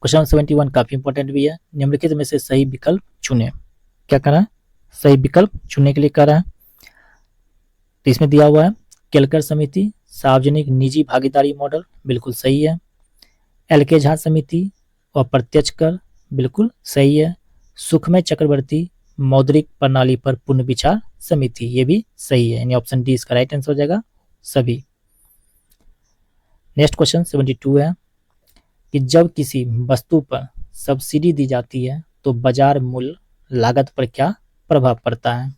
क्वेश्चन 71 काफी इंपॉर्टेंट भी है, निम्नलिखित में से सही विकल्प चुने। क्या कर रहा है, सही विकल्प चुनने के लिए कर रहा है। तो इसमें दिया हुआ है केलकर समिति, सार्वजनिक निजी भागीदारी मॉडल, बिल्कुल सही है। एलके झा समिति, अप्रत्यक्ष कर, बिल्कुल सही है। सुखमय चक्रवर्ती मौद्रिक प्रणाली पर पुनर्विचार समिति, ये भी सही है, यानी ऑप्शन डी इसका राइट आंसर हो जाएगा, सभी। नेक्स्ट क्वेश्चन 72 है कि जब किसी वस्तु पर सब्सिडी दी जाती है तो बाजार मूल्य लागत पर क्या प्रभाव पड़ता है।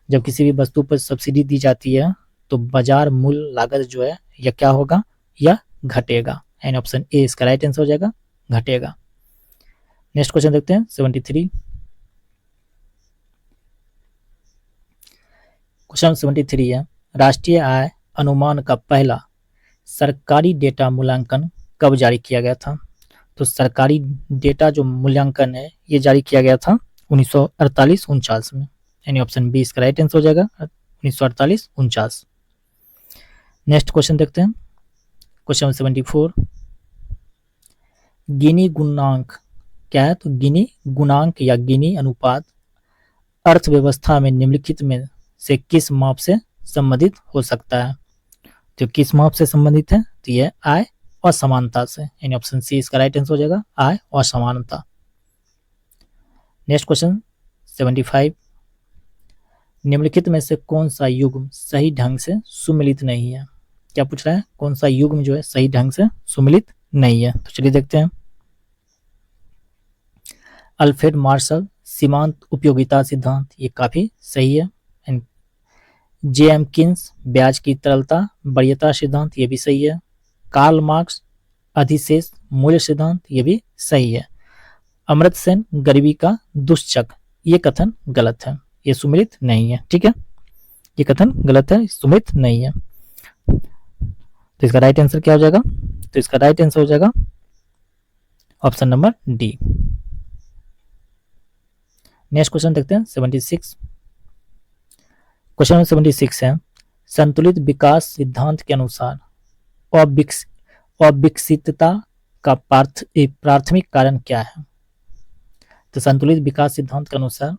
जब किसी भी वस्तु पर सब्सिडी दी जाती है तो बाजार मूल्य लागत जो है यह क्या होगा, या घटेगा, यानी ऑप्शन ए इसका राइट आंसर हो जाएगा, घटेगा। नेक्स्ट क्वेश्चन देखते हैं 73 क्वेश्चन 73 है, राष्ट्रीय आय अनुमान का पहला सरकारी डेटा मूल्यांकन कब जारी किया गया था। तो सरकारी डेटा जो मूल्यांकन है ये जारी किया गया था 1948-49 में, यानी ऑप्शन बी इसका राइट आंसर हो जाएगा, 1948-49। नेक्स्ट क्वेश्चन देखते हैं, क्वेश्चन 74 गिनी गुणांक क्या है। तो गिनी गुणांक या गिनी अनुपात अर्थव्यवस्था में निम्नलिखित में से किस माप से संबंधित हो सकता है। तो किस माप से संबंधित है, तो यह आय असमानता से, यानी ऑप्शन सी इसका राइट आंसर हो जाएगा, आय असमानता। नेक्स्ट क्वेश्चन 75 निम्नलिखित में से कौन सा युग्म सही ढंग से सुमिलित नहीं है। क्या पूछ रहा है, कौन सा युग्म जो है सही ढंग से सुमिलित नहीं है। तो चलिए देखते हैं, अल्फ्रेड मार्शल सीमांत उपयोगिता सिद्धांत, ये काफी सही है। जे.एम. किन्स ब्याज की तरलता वरीयता सिद्धांत, ये भी सही है। कार्ल मार्क्स अधिशेष मूल्य सिद्धांत, ये भी सही है। अमर्त्य सेन गरीबी का दुष्चक्र, ये कथन गलत है, ये सुमिलित नहीं है। ठीक है, ये कथन गलत है, सुमिलित नहीं है। तो इसका राइट आंसर क्या हो जाएगा, तो इसका राइट आंसर हो जाएगा option number D. Next question देखते हैं 76 क्वेश्चन 76 है, संतुलित विकास सिद्धांत के अनुसार अविकसितता का प्राथमिक कारण क्या है। तो संतुलित विकास सिद्धांत के अनुसार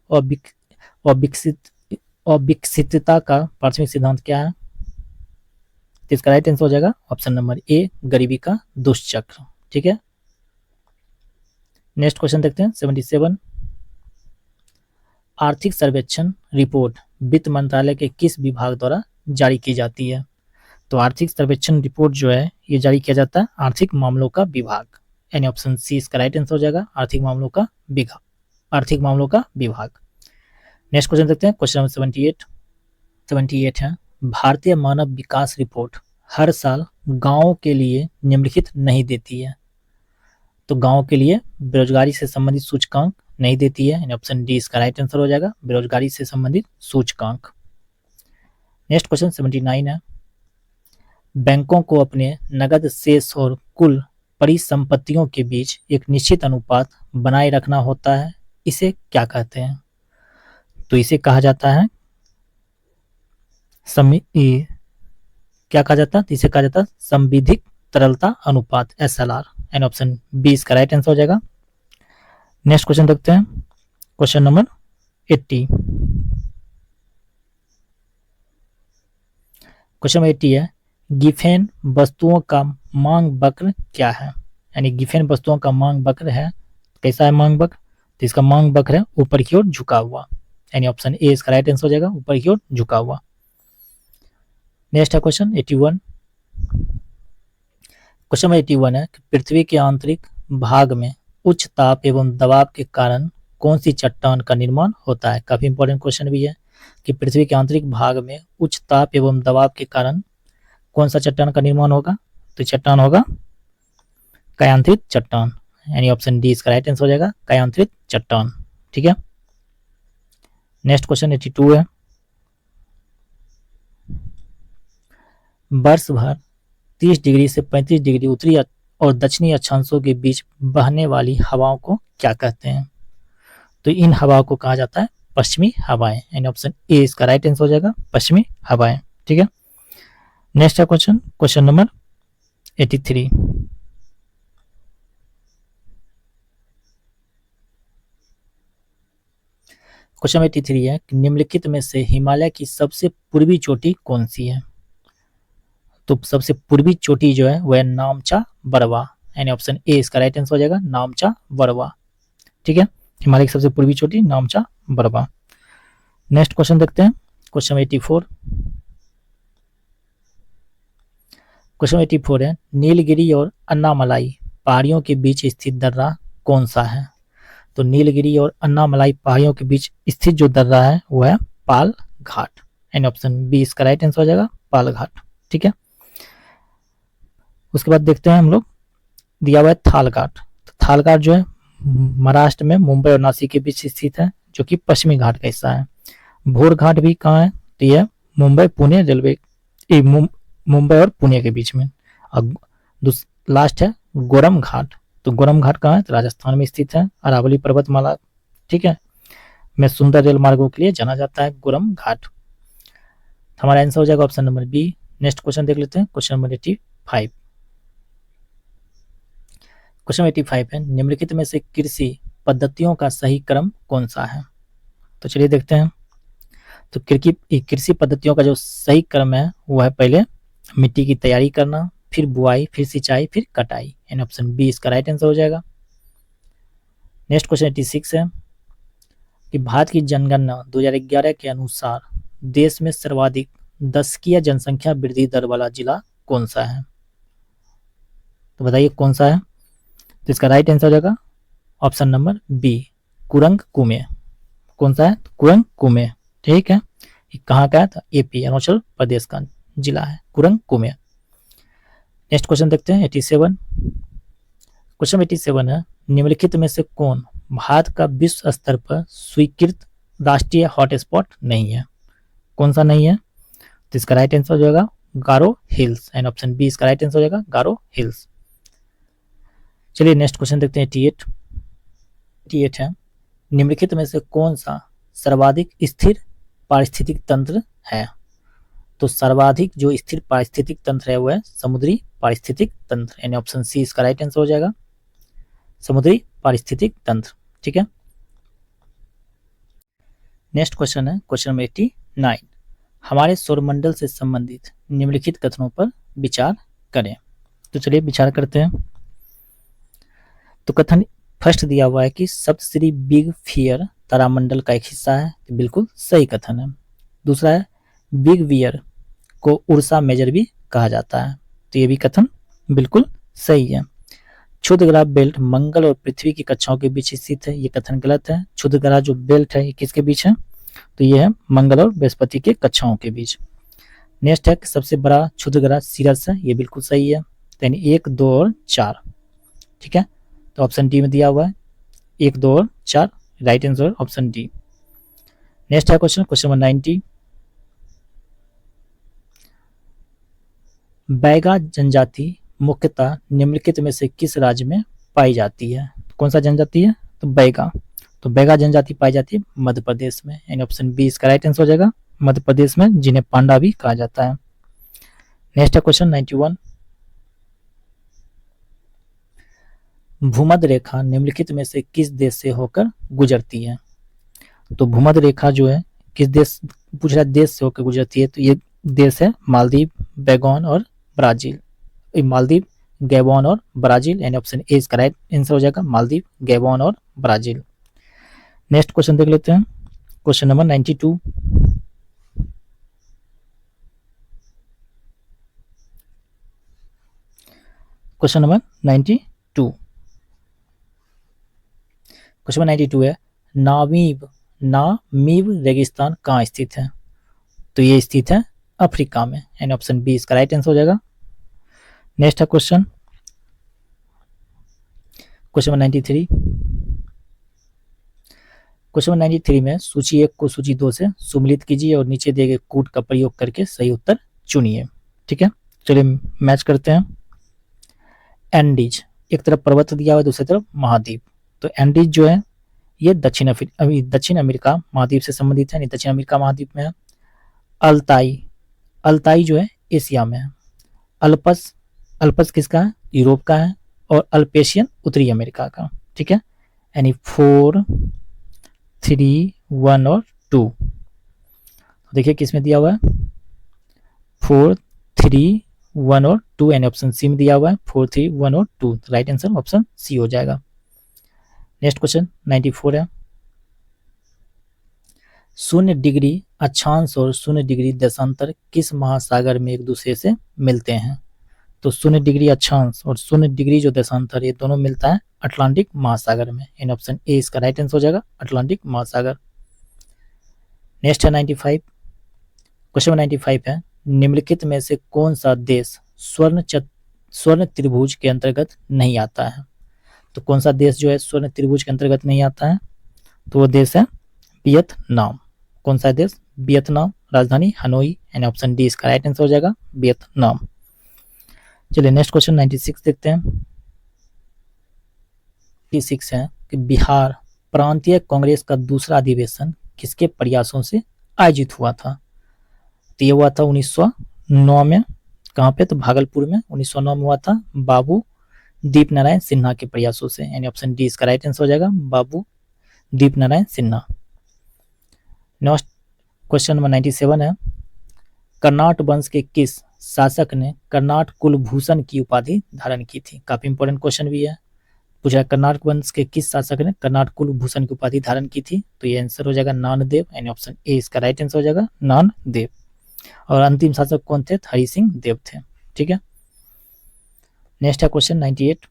अविकसितता का प्राथमिक सिद्धांत क्या है। तो इसका राइट आंसर हो जाएगा ऑप्शन नंबर ए, गरीबी का दुष्चक्र। ठीक है, नेक्स्ट क्वेश्चन देखते हैं 77 आर्थिक सर्वेक्षण रिपोर्ट वित्त मंत्रालय के किस विभाग द्वारा जारी की जाती है। तो आर्थिक सर्वेक्षण रिपोर्ट जो है ये जारी किया जाता है आर्थिक मामलों का विभाग, यानी ऑप्शन सी इसका राइट आंसर हो जाएगा, आर्थिक मामलों का विभाग। नेक्स्ट क्वेश्चन देखते हैं, क्वेश्चन नंबर 78 है, भारतीय मानव विकास रिपोर्ट हर साल गाँव के लिए निम्नलिखित नहीं देती है। तो गाँव के लिए बेरोजगारी से संबंधित सूचकांक नहीं देती है, यानी ऑप्शन डी इसका राइट आंसर हो जाएगा, बेरोजगारी से संबंधित सूचकांक। नेक्स्ट क्वेश्चन 79 है, बैंकों को अपने नगद शेष और कुल परिसंपत्तियों के बीच एक निश्चित अनुपात बनाए रखना होता है, इसे क्या कहते हैं? तो इसे कहा जाता है क्या कहा जाता है? इसे कहा जाता है संविधिक तरलता अनुपात, SLR, एंड ऑप्शन बी इसका राइट आंसर हो जाएगा। नेक्स्ट क्वेश्चन देखते हैं, क्वेश्चन नंबर 80। क्वेश्चन नंबर 80 है, गिफेन वस्तुओं का मांग वक्र क्या है? यानी गिफेन वस्तुओं का मांग वक्र है, कैसा है मांग वक्र? तो इसका मांग वक्र है ऊपर की ओर झुका हुआ, यानी ऑप्शन ए इसका राइट आंसर हो जाएगा, ऊपर की ओर झुका हुआ। नेक्स्ट है क्वेश्चन 81। क्वेश्चन नंबर 81 है, पृथ्वी के आंतरिक भाग में उच्च ताप एवं दबाव के कारण कौन सी चट्टान का निर्माण होता है? काफी इंपॉर्टेंट क्वेश्चन भी है कि पृथ्वी के आंतरिक भाग में उच्च ताप एवं दबाव के कारण कौन सा चट्टान का निर्माण होगा? तो चट्टान होगा कायांतरित चट्टान, यानी ऑप्शन डी इसका राइट आंसर हो जाएगा, कायांतरित चट्टान। ठीक है। नेक्स्ट क्वेश्चन 82 है, वर्ष भर 30 डिग्री से 35 डिग्री उत्तरी और दक्षिणी अक्षांशों के बीच बहने वाली हवाओं को क्या कहते हैं? तो इन हवाओं को कहा जाता है पश्चिमी हवाएं, यानी ऑप्शन ए इसका राइट आंसर हो जाएगा, पश्चिमी हवाएं। ठीक है। नेक्स्ट है क्वेश्चन नंबर 83। क्वेश्चन 83 है, निम्नलिखित में से हिमालय की सबसे पूर्वी चोटी कौन सी है? तो सबसे पूर्वी चोटी जो है वह नामचा बरवा, यानी ऑप्शन ए इसका राइट आंसर हो जाएगा, नामचा बरवा। ठीक है, हिमालय की सबसे पूर्वी चोटी नामचा बरवा। नेक्स्ट क्वेश्चन देखते हैं, क्वेश्चन 84। क्वेश्चन 84 है, नीलगिरी और अन्नामलाई पहाड़ियों के बीच स्थित दर्रा कौन सा है? तो नीलगिरी और अन्नामलाई पहाड़ियों के बीच स्थित जो दर्रा है वह है पाल घाट, यानी ऑप्शन बी इसका राइट आंसर हो जाएगा, पाल घाट। ठीक है। उसके बाद देखते हैं हम लोग, दिया हुआ है थाल घाट। तो थाल घाट जो है महाराष्ट्र में मुंबई और नासिक के बीच स्थित है, जो कि पश्चिमी घाट का हिस्सा है। भोर घाट भी कहाँ है? तो यह मुंबई पुणे रेलवे, मुंबई और पुणे के बीच में। और लास्ट है गोरम घाट। तो गोरम घाट कहाँ है? तो राजस्थान में स्थित है, अरावली पर्वतमाला, ठीक है, में सुंदर रेल मार्गों के लिए जाना जाता है गोरम घाट। हमारा आंसर हो जाएगा option number B. Next question देख लेते हैं, क्वेश्चन नंबर 85। क्वेश्चन 85 है, निम्नलिखित में से कृषि पद्धतियों का सही क्रम कौन सा है? तो चलिए देखते हैं। तो कृषि पद्धतियों का जो सही क्रम है वो है पहले मिट्टी की तैयारी करना, फिर बुआई, फिर सिंचाई, फिर कटाई, यानी ऑप्शन बी इसका राइट आंसर हो जाएगा। नेक्स्ट क्वेश्चन 86 है कि भारत की जनगणना 2011 के अनुसार देश में सर्वाधिक दशकीय जनसंख्या वृद्धि दर वाला जिला कौन सा है? तो बताइए कौन सा है? तो इसका राइट आंसर हो जाएगा ऑप्शन नंबर बी, कुरंग कुमे। कौन सा है? तो कुरंग कुमे। ठीक है, ये कहाँ का है? तो एपी, अरुणाचल प्रदेश का जिला है कुरंग कुमे। नेक्स्ट क्वेश्चन देखते हैं 87। क्वेश्चन 87 है, निम्नलिखित में से कौन भारत का विश्व स्तर पर स्वीकृत राष्ट्रीय हॉटस्पॉट नहीं है? कौन सा नहीं है? तो इसका राइट आंसर हो जाएगा गारो हिल्स, एंड ऑप्शन बी इसका राइट आंसर हो जाएगा गारो हिल्स। चलिए नेक्स्ट क्वेश्चन देखते हैं 88 है, निम्नलिखित में से कौन सा सर्वाधिक स्थिर पारिस्थितिक तंत्र है? तो सर्वाधिक जो स्थिर पारिस्थितिक तंत्र है वो है समुद्री पारिस्थितिक तंत्र, यानी ऑप्शन सी इसका राइट आंसर हो जाएगा, समुद्री पारिस्थितिक तंत्र। ठीक है। नेक्स्ट क्वेश्चन है क्वेश्चन नंबर 89। हमारे सौरमंडल से संबंधित निम्नलिखित कथनों पर विचार करें। तो चलिए विचार करते हैं। तो कथन फर्स्ट दिया हुआ है कि सप्तश्री बिग फियर तारामंडल का एक हिस्सा है, तो बिल्कुल सही कथन है। दूसरा है बिग वियर को उर्सा मेजर भी कहा जाता है, तो ये भी कथन बिल्कुल सही है। क्षुद्र ग्रह बेल्ट मंगल और पृथ्वी की कक्षाओं के बीच स्थित है, ये कथन गलत है। क्षुद्र ग्रह जो बेल्ट है ये किसके बीच है? तो ये है मंगल और बृहस्पति के कक्षाओं के बीच। नेक्स्ट है सबसे बड़ा क्षुद्र ग्रह सीरस है, ये बिल्कुल सही है, यानी 1, 2 और 4। ठीक है, तो ऑप्शन डी में दिया हुआ है 1, 2 और 4 right answer option D. Next है क्वेश्चन नंबर 90। बैगा जनजाति मुख्यतः निम्नलिखित में से किस राज्य में पाई जाती है? कौन सा जनजाति है? तो बैगा। तो बैगा जनजाति पाई जाती है मध्य प्रदेश में, यानी ऑप्शन बी इसका राइट आंसर हो जाएगा, मध्य प्रदेश में, जिन्हें पांडा भी कहा जाता है। नेक्स्ट है क्वेश्चन 91। भूमध्य रेखा निम्नलिखित में से किस देश से होकर गुजरती है? तो भूमध्य रेखा जो है किस देश, पूछ रहा देश से होकर गुजरती है, तो ये देश है मालदीव, गैबोन और ब्राजील। मालदीव, गैबोन और ब्राजील, यानी ऑप्शन ए इसका राइट आंसर हो जाएगा, मालदीव, गैबोन और ब्राजील। नेक्स्ट क्वेश्चन देख लेते हैं, question number 92। Question number 92। Question number 92 है, नामीब रेगिस्तान कहाँ स्थित है? तो ये स्थित है अफ्रीका में, यानी ऑप्शन बी इसका राइट आंसर हो जाएगा। नेक्स्ट है क्वेश्चन नंबर 93। क्वेश्चन नंबर 93 में सूची 1 को सूची 2 से सम्मिलित कीजिए और नीचे दिए गए कूट का प्रयोग करके सही उत्तर चुनिए। ठीक है, चलिए मैच करते हैं। एंडीज, एक तरफ पर्वत दिया हुआ है, दूसरी तरफ महाद्वीप। तो एंडीज जो है ये दक्षिण अमेरिका महाद्वीप से संबंधित है, यानी दक्षिण अमेरिका महाद्वीप में है। अल्ताई जो है एशिया में है। अल्पस किसका है? यूरोप का है। और अल्पेशियन उत्तरी अमेरिका का। ठीक है, यानी 4, 3, 1 और 2। देखिए किस में दिया हुआ है, 4, 3, 1 और 2, यानी ऑप्शन सी में दिया हुआ है 4, 3, 1 और 2। राइट आंसर ऑप्शन सी हो जाएगा। नेक्स्ट क्वेश्चन 94 है, 0 डिग्री अक्षांश और 0 डिग्री देशांतर किस महासागर में एक दूसरे से मिलते हैं? तो 0 डिग्री अक्षांश और 0 डिग्री जो देशांतर, ये दोनों मिलता है अटलांटिक महासागर में, इन ऑप्शन ए इसका राइट आंसर हो जाएगा, अटलांटिक महासागर। नेक्स्ट है 95। क्वेश्चन 95 है, निम्नलिखित में से कौन सा देश स्वर्ण त्रिभुज के अंतर्गत नहीं आता है? तो कौन सा देश जो है स्वर्ण त्रिभुज के अंतर्गत नहीं आता है? तो वो देश है वियतनाम। कौन सा देश? वियतनाम। राजधानी हनोई, यानी ऑप्शन डी इसका राइट आंसर हो जाएगा, वियतनाम। चलिए नेक्स्ट क्वेश्चन 96 देखते हैं। 96 है कि बिहार प्रांतीय कांग्रेस का दूसरा अधिवेशन किसके प्रयासों से आयोजित हुआ था? तो ये हुआ था 1909 में। कहाँ पे? तो भागलपुर में 1909 में हुआ था, बाबू दीप नारायण सिन्हा के प्रयासों से, यानी ऑप्शन डी इसका राइट आंसर हो जाएगा, Babu Deep Narayan Sinha. Next question number 97 है, कर्नाट वंश के किस शासक ने कर्नाट कुलभूषण की उपाधि धारण की थी? काफी इंपॉर्टेंट क्वेश्चन भी है, पूछा है कर्नाट वंश के किस शासक ने कर्नाट कुलभूषण की उपाधि धारण की थी? तो ये आंसर हो जाएगा नानदेव, यानी ऑप्शन ए इसका राइट आंसर हो जाएगा, नानदेव। और अंतिम शासक कौन थे? हरि सिंह देव थे। ठीक है, नेक्स्ट है क्वेश्चन 98।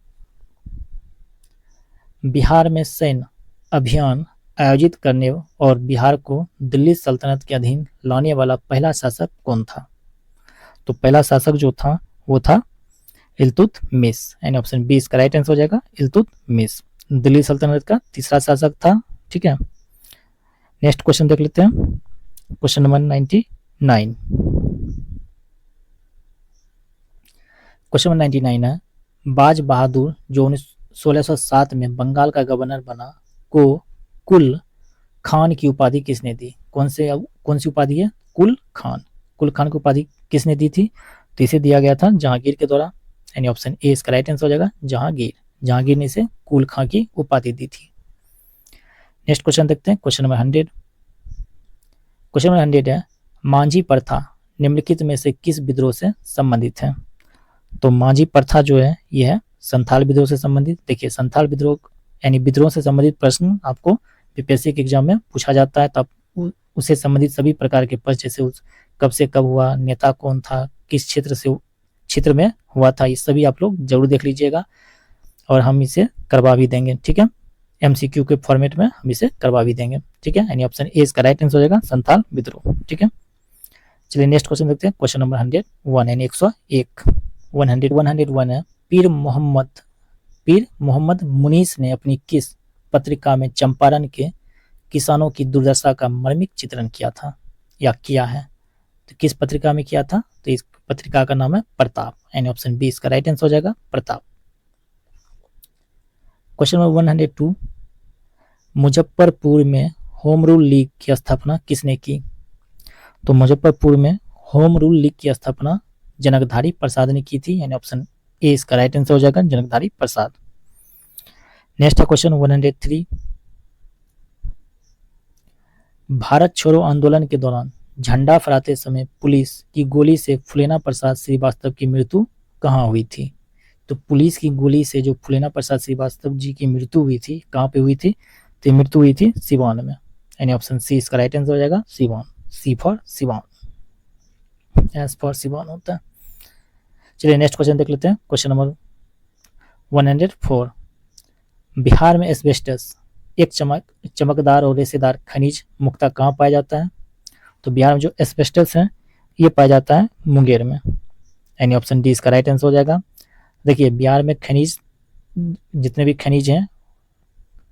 बिहार में सैन्य अभियान आयोजित करने और बिहार को दिल्ली सल्तनत के अधीन लाने वाला पहला शासक कौन था? तो पहला शासक जो था वो था इल्तुतमिश, यानी ऑप्शन बी इसका राइट आंसर हो जाएगा, इल्तुतमिश दिल्ली सल्तनत का तीसरा शासक था। ठीक है, नेक्स्ट क्वेश्चन देख लेते हैं, क्वेश्चन नंबर 99। क्वेश्चन नंबर 99 है, बाज बहादुर जो 1607 में बंगाल का गवर्नर बना को कुल खान की उपाधि किसने दी? कौन सी उपाधि है? कुल खान। कुल खान की उपाधि किसने दी थी? तो इसे दिया गया था जहांगीर के द्वारा, यानी ऑप्शन ए इसका राइट आंसर हो जाएगा, जहांगीर। जहांगीर ने इसे कुल खान की उपाधि दी थी। नेक्स्ट क्वेश्चन देखते हैं, क्वेश्चन नंबर 100। क्वेश्चन नंबर 100 है, मांझी प्रथा निम्नलिखित में से किस विद्रोह से संबंधित है? तो मांझी प्रथा जो है यह है संथाल विद्रोह से संबंधित। देखिए संथाल विद्रोह यानी विद्रोह से संबंधित प्रश्न आपको बीपीएससी के एग्जाम में पूछा जाता है, तब उससे संबंधित सभी प्रकार के प्रश्न, जैसे कब से कब हुआ, नेता कौन था, किस क्षेत्र में हुआ था, ये सभी आप लोग जरूर देख लीजिएगा और हम इसे करवा भी देंगे। ठीक है, एमसीक्यू के फॉर्मेट में हम इसे करवा भी देंगे। ठीक है, यानी ऑप्शन ए इसका राइट आंसर हो जाएगा, संथाल विद्रोह। ठीक है, चलिए नेक्स्ट क्वेश्चन देखते हैं, क्वेश्चन नंबर 101 यानी 101। 101 है, पीर मोहम्मद मुनीस ने अपनी किस पत्रिका में चंपारण के किसानों की दुर्दशा का मर्मिक चित्रण किया था या किया है? तो किस पत्रिका में किया था? तो इस पत्रिका का नाम है प्रताप, यानी ऑप्शन बी इसका राइट आंसर हो जाएगा प्रताप। क्वेश्चन नंबर 102, मुजफ्फरपुर में होम रूल लीग की स्थापना किसने की? तो मुजफ्फरपुर में होम रूल लीग की स्थापना जनकधारी प्रसाद ने की थी, यानी ऑप्शन ए इसका राइट आंसर हो जाएगा जनकधारी प्रसाद। नेक्स्ट है क्वेश्चन 103, भारत छोड़ो आंदोलन के दौरान झंडा फहराते समय पुलिस की गोली से फुलेना प्रसाद श्रीवास्तव की मृत्यु कहाँ हुई थी? तो पुलिस की गोली से जो फुलेना प्रसाद श्रीवास्तव जी की मृत्यु हुई थी, कहाँ पे हुई थी? तो मृत्यु हुई थी सिवान में, यानी ऑप्शन सी इसका राइट आंसर हो जाएगा Siwan, C for Siwan, S for Siwan होता है। चलिए नेक्स्ट क्वेश्चन देख लेते हैं। क्वेश्चन नंबर 104, बिहार में एस्बेस्टस एक चमकदार और रेशेदार खनिज मुख्यतः कहाँ पाया जाता है? तो बिहार में जो एस्बेस्टस है ये पाया जाता है मुंगेर में, यानी ऑप्शन डी इसका राइट आंसर हो जाएगा। देखिए बिहार में खनिज, जितने भी खनिज हैं,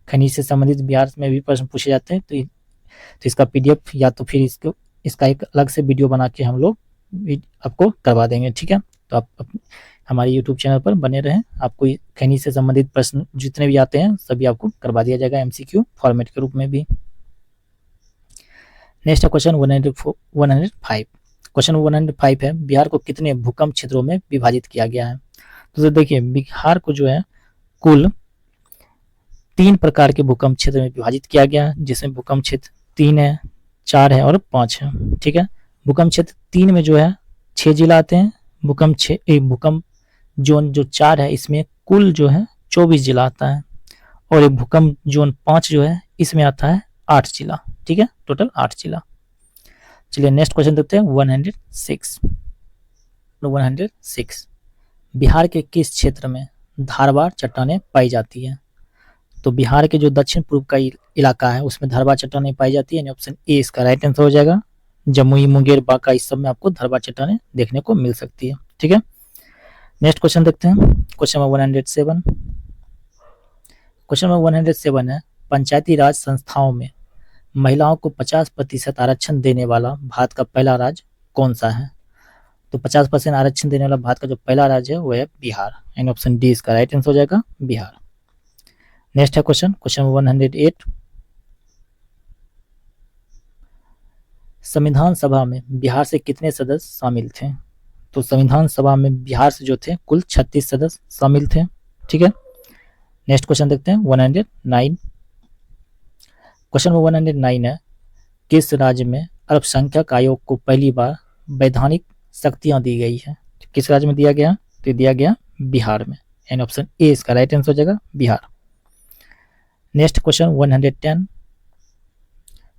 खनिज से संबंधित बिहार में भी प्रश्न पूछे जाते हैं, तो इसका पीडीएफ या तो फिर इसका एक अलग से वीडियो बना के हम लोग आपको करवा देंगे, ठीक है? तो आप हमारे यूट्यूब चैनल पर बने रहें, आपको खनिज से संबंधित प्रश्न जितने भी आते हैं सभी आपको करवा दिया जाएगा एमसीक्यू फॉर्मेट के रूप में भी। नेक्स्ट है क्वेश्चन 105, क्वेश्चन 105 है, बिहार को कितने भूकंप क्षेत्रों में विभाजित किया गया है? तो देखिए बिहार को जो है कुल 3 प्रकार के भूकंप क्षेत्र में विभाजित किया गया है, जिसमें भूकंप क्षेत्र 3 है, 4 है और 5 है, ठीक है? भूकंप क्षेत्र 3 में जो है 6 जिला आते हैं, भूकंप जोन जो 4 है इसमें कुल जो है 24 जिला आता है, और एक भूकंप जोन 5 जो है इसमें आता है 8 जिला, ठीक है? टोटल 8 जिला। चलिए नेक्स्ट क्वेश्चन देखते हैं 106, बिहार के किस क्षेत्र में धारवाड़ चट्टानें पाई जाती है? तो बिहार के जो दक्षिण पूर्व का इलाका है उसमें धारवाड़ चट्टानें पाई जाती है, यानी ऑप्शन ए इसका राइट आंसर हो जाएगा। जमुई, मुंगेर, बांका इस सब में आपको धारवाड़ चट्टानें देखने को मिल सकती है, ठीक है? नेक्स्ट क्वेश्चन देखते हैं। क्वेश्चन नंबर 107, क्वेश्चन नंबर 107 है, पंचायती राज संस्थाओं में महिलाओं को 50% आरक्षण देने वाला भारत का पहला राज्य कौन सा है? तो 50% आरक्षण देने वाला भारत का जो पहला राज्य है वो है बिहार, यानी ऑप्शन डी इसका राइट आंसर हो जाएगा बिहार। नेक्स्ट है क्वेश्चन 108, संविधान सभा में बिहार से कितने सदस्य शामिल थे? तो संविधान सभा में बिहार से जो थे कुल 36 सदस्य शामिल थे, ठीक है? नेक्स्ट क्वेश्चन देखते हैं 109, क्वेश्चन 109 है, किस राज्य में अल्पसंख्यक आयोग को पहली बार वैधानिक शक्तियां दी गई है? किस राज्य में दिया गया? तो दिया गया बिहार में, यानी ऑप्शन ए इसका राइट आंसर हो जाएगा बिहार। नेक्स्ट क्वेश्चन 110,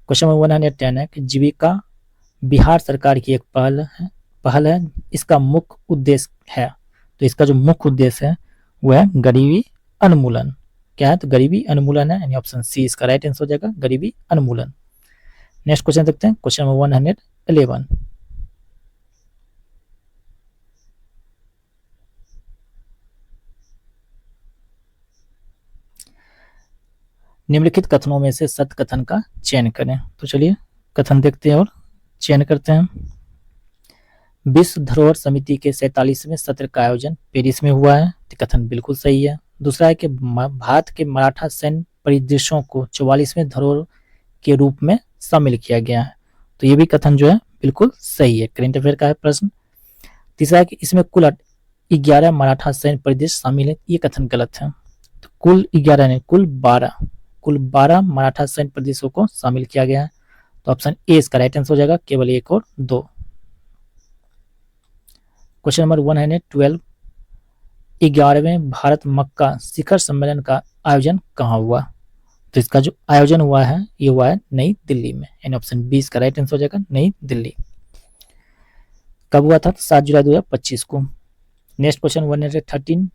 क्वेश्चन 110 है कि जीविका बिहार सरकार की एक पहल है, इसका मुख्य उद्देश्य है, तो इसका जो मुख्य उद्देश्य है वह है गरीबी उन्मूलन। क्या है? तो गरीबी उन्मूलन है, यानी ऑप्शन सी इसका राइट आंसर हो जाएगा गरीबी उन्मूलन। नेक्स्ट क्वेश्चन देखते हैं क्वेश्चन 111, निम्नलिखित कथनों में से सत्य कथन का चयन करें। तो चलिए कथन देखते हैं और चयन करते हैं। विश्व धरोहर समिति के 47वें सत्र का आयोजन पेरिस में हुआ है, तो कथन बिल्कुल सही है। दूसरा है कि भारत के मराठा सैन्य परिदृश्यों को 44वें धरोहर के रूप में शामिल किया गया है, तो ये भी कथन जो है बिल्कुल सही है, करंट अफेयर का है प्रश्न। तीसरा है कि इसमें कुल 11 मराठा सैन्य परिदृश्य शामिल है, ये कथन गलत है। तो कुल 11 नहीं, कुल 12 मराठा सैन्य परिदृश्यों को शामिल किया गया है, तो ऑप्शन ए इसका राइट आंसर हो जाएगा, केवल 1 और 2। क्वेश्चन नंबर 112, 11वें भारत मक्का शिखर सम्मेलन का आयोजन कहाँ हुआ? तो इसका जो आयोजन हुआ है ये हुआ है नई दिल्ली में, यानी ऑप्शन बी इसका राइट आंसर हो जाएगा नई दिल्ली। कब हुआ था? 7 जुलाई 2025 को। Next question 113,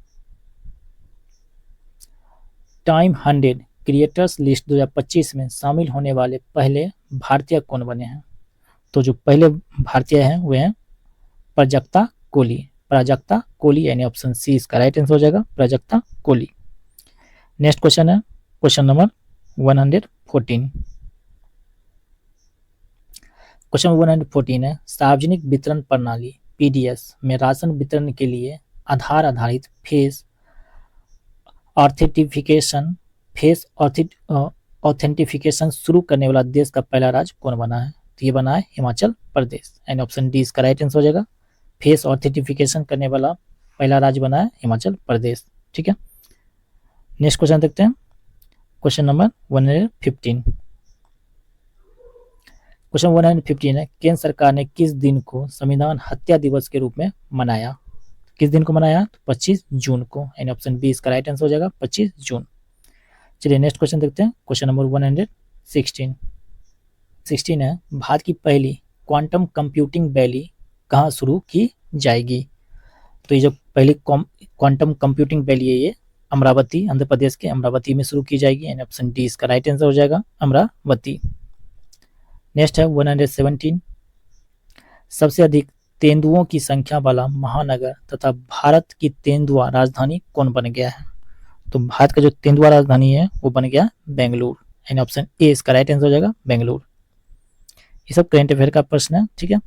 time 100 creators list 2025 में शामिल होने वाले पहले भारतीय कौन बने हैं? तो जो पहले भारतीय हैं वे हैं प्राजक्ता कोली, यानी ऑप्शन सी इसका राइट आंसर हो जाएगा प्राजक्ता कोली। नेक्स्ट क्वेश्चन है क्वेश्चन नंबर 114, क्वेश्चन 114 है, सार्वजनिक वितरण प्रणाली पीडीएस में राशन वितरण के लिए आधार आधारित फेस ऑथेंटिफिकेशन शुरू करने वाला देश का पहला राज्य कौन बना है? तो ये बना है Himachal Pradesh, and option D इसका राइट आंसर हो जाएगा। फेस ऑथेंटिफिकेशन करने वाला पहला राज्य बना है हिमाचल प्रदेश। ठीक है, नेक्स्ट क्वेश्चन देखते हैं, क्वेश्चन नंबर 115। क्वेश्चन 115 है, केंद्र सरकार ने किस दिन को संविधान हत्या दिवस के रूप में मनाया? किस दिन को मनाया? तो 25 जून को, एंड ऑप्शन बी इसका राइट आंसर हो जाएगा 25 जून। चलिए नेक्स्ट क्वेश्चन देखते हैं, क्वेश्चन नंबर 116 है, भारत की पहली क्वांटम कंप्यूटिंग वैली कहाँ शुरू की जाएगी? तो ये जो पहली क्वांटम कंप्यूटिंग वैली है ये अमरावती, आंध्र प्रदेश के अमरावती में शुरू की जाएगी, एंड ऑप्शन डी इसका राइट आंसर हो जाएगा अमरावती। नेक्स्ट है 117, सबसे अधिक तेंदुओं की संख्या वाला महानगर तथा भारत की तेंदुआ राजधानी कौन बन गया है? तो भारत का जो तेंदुआ राजधानी है वो बन गया बेंगलुरु, एंड ऑप्शन ए इसका राइट आंसर हो जाएगा बेंगलुरु। ये सब करंट अफेयर का प्रश्न है। ठीक है,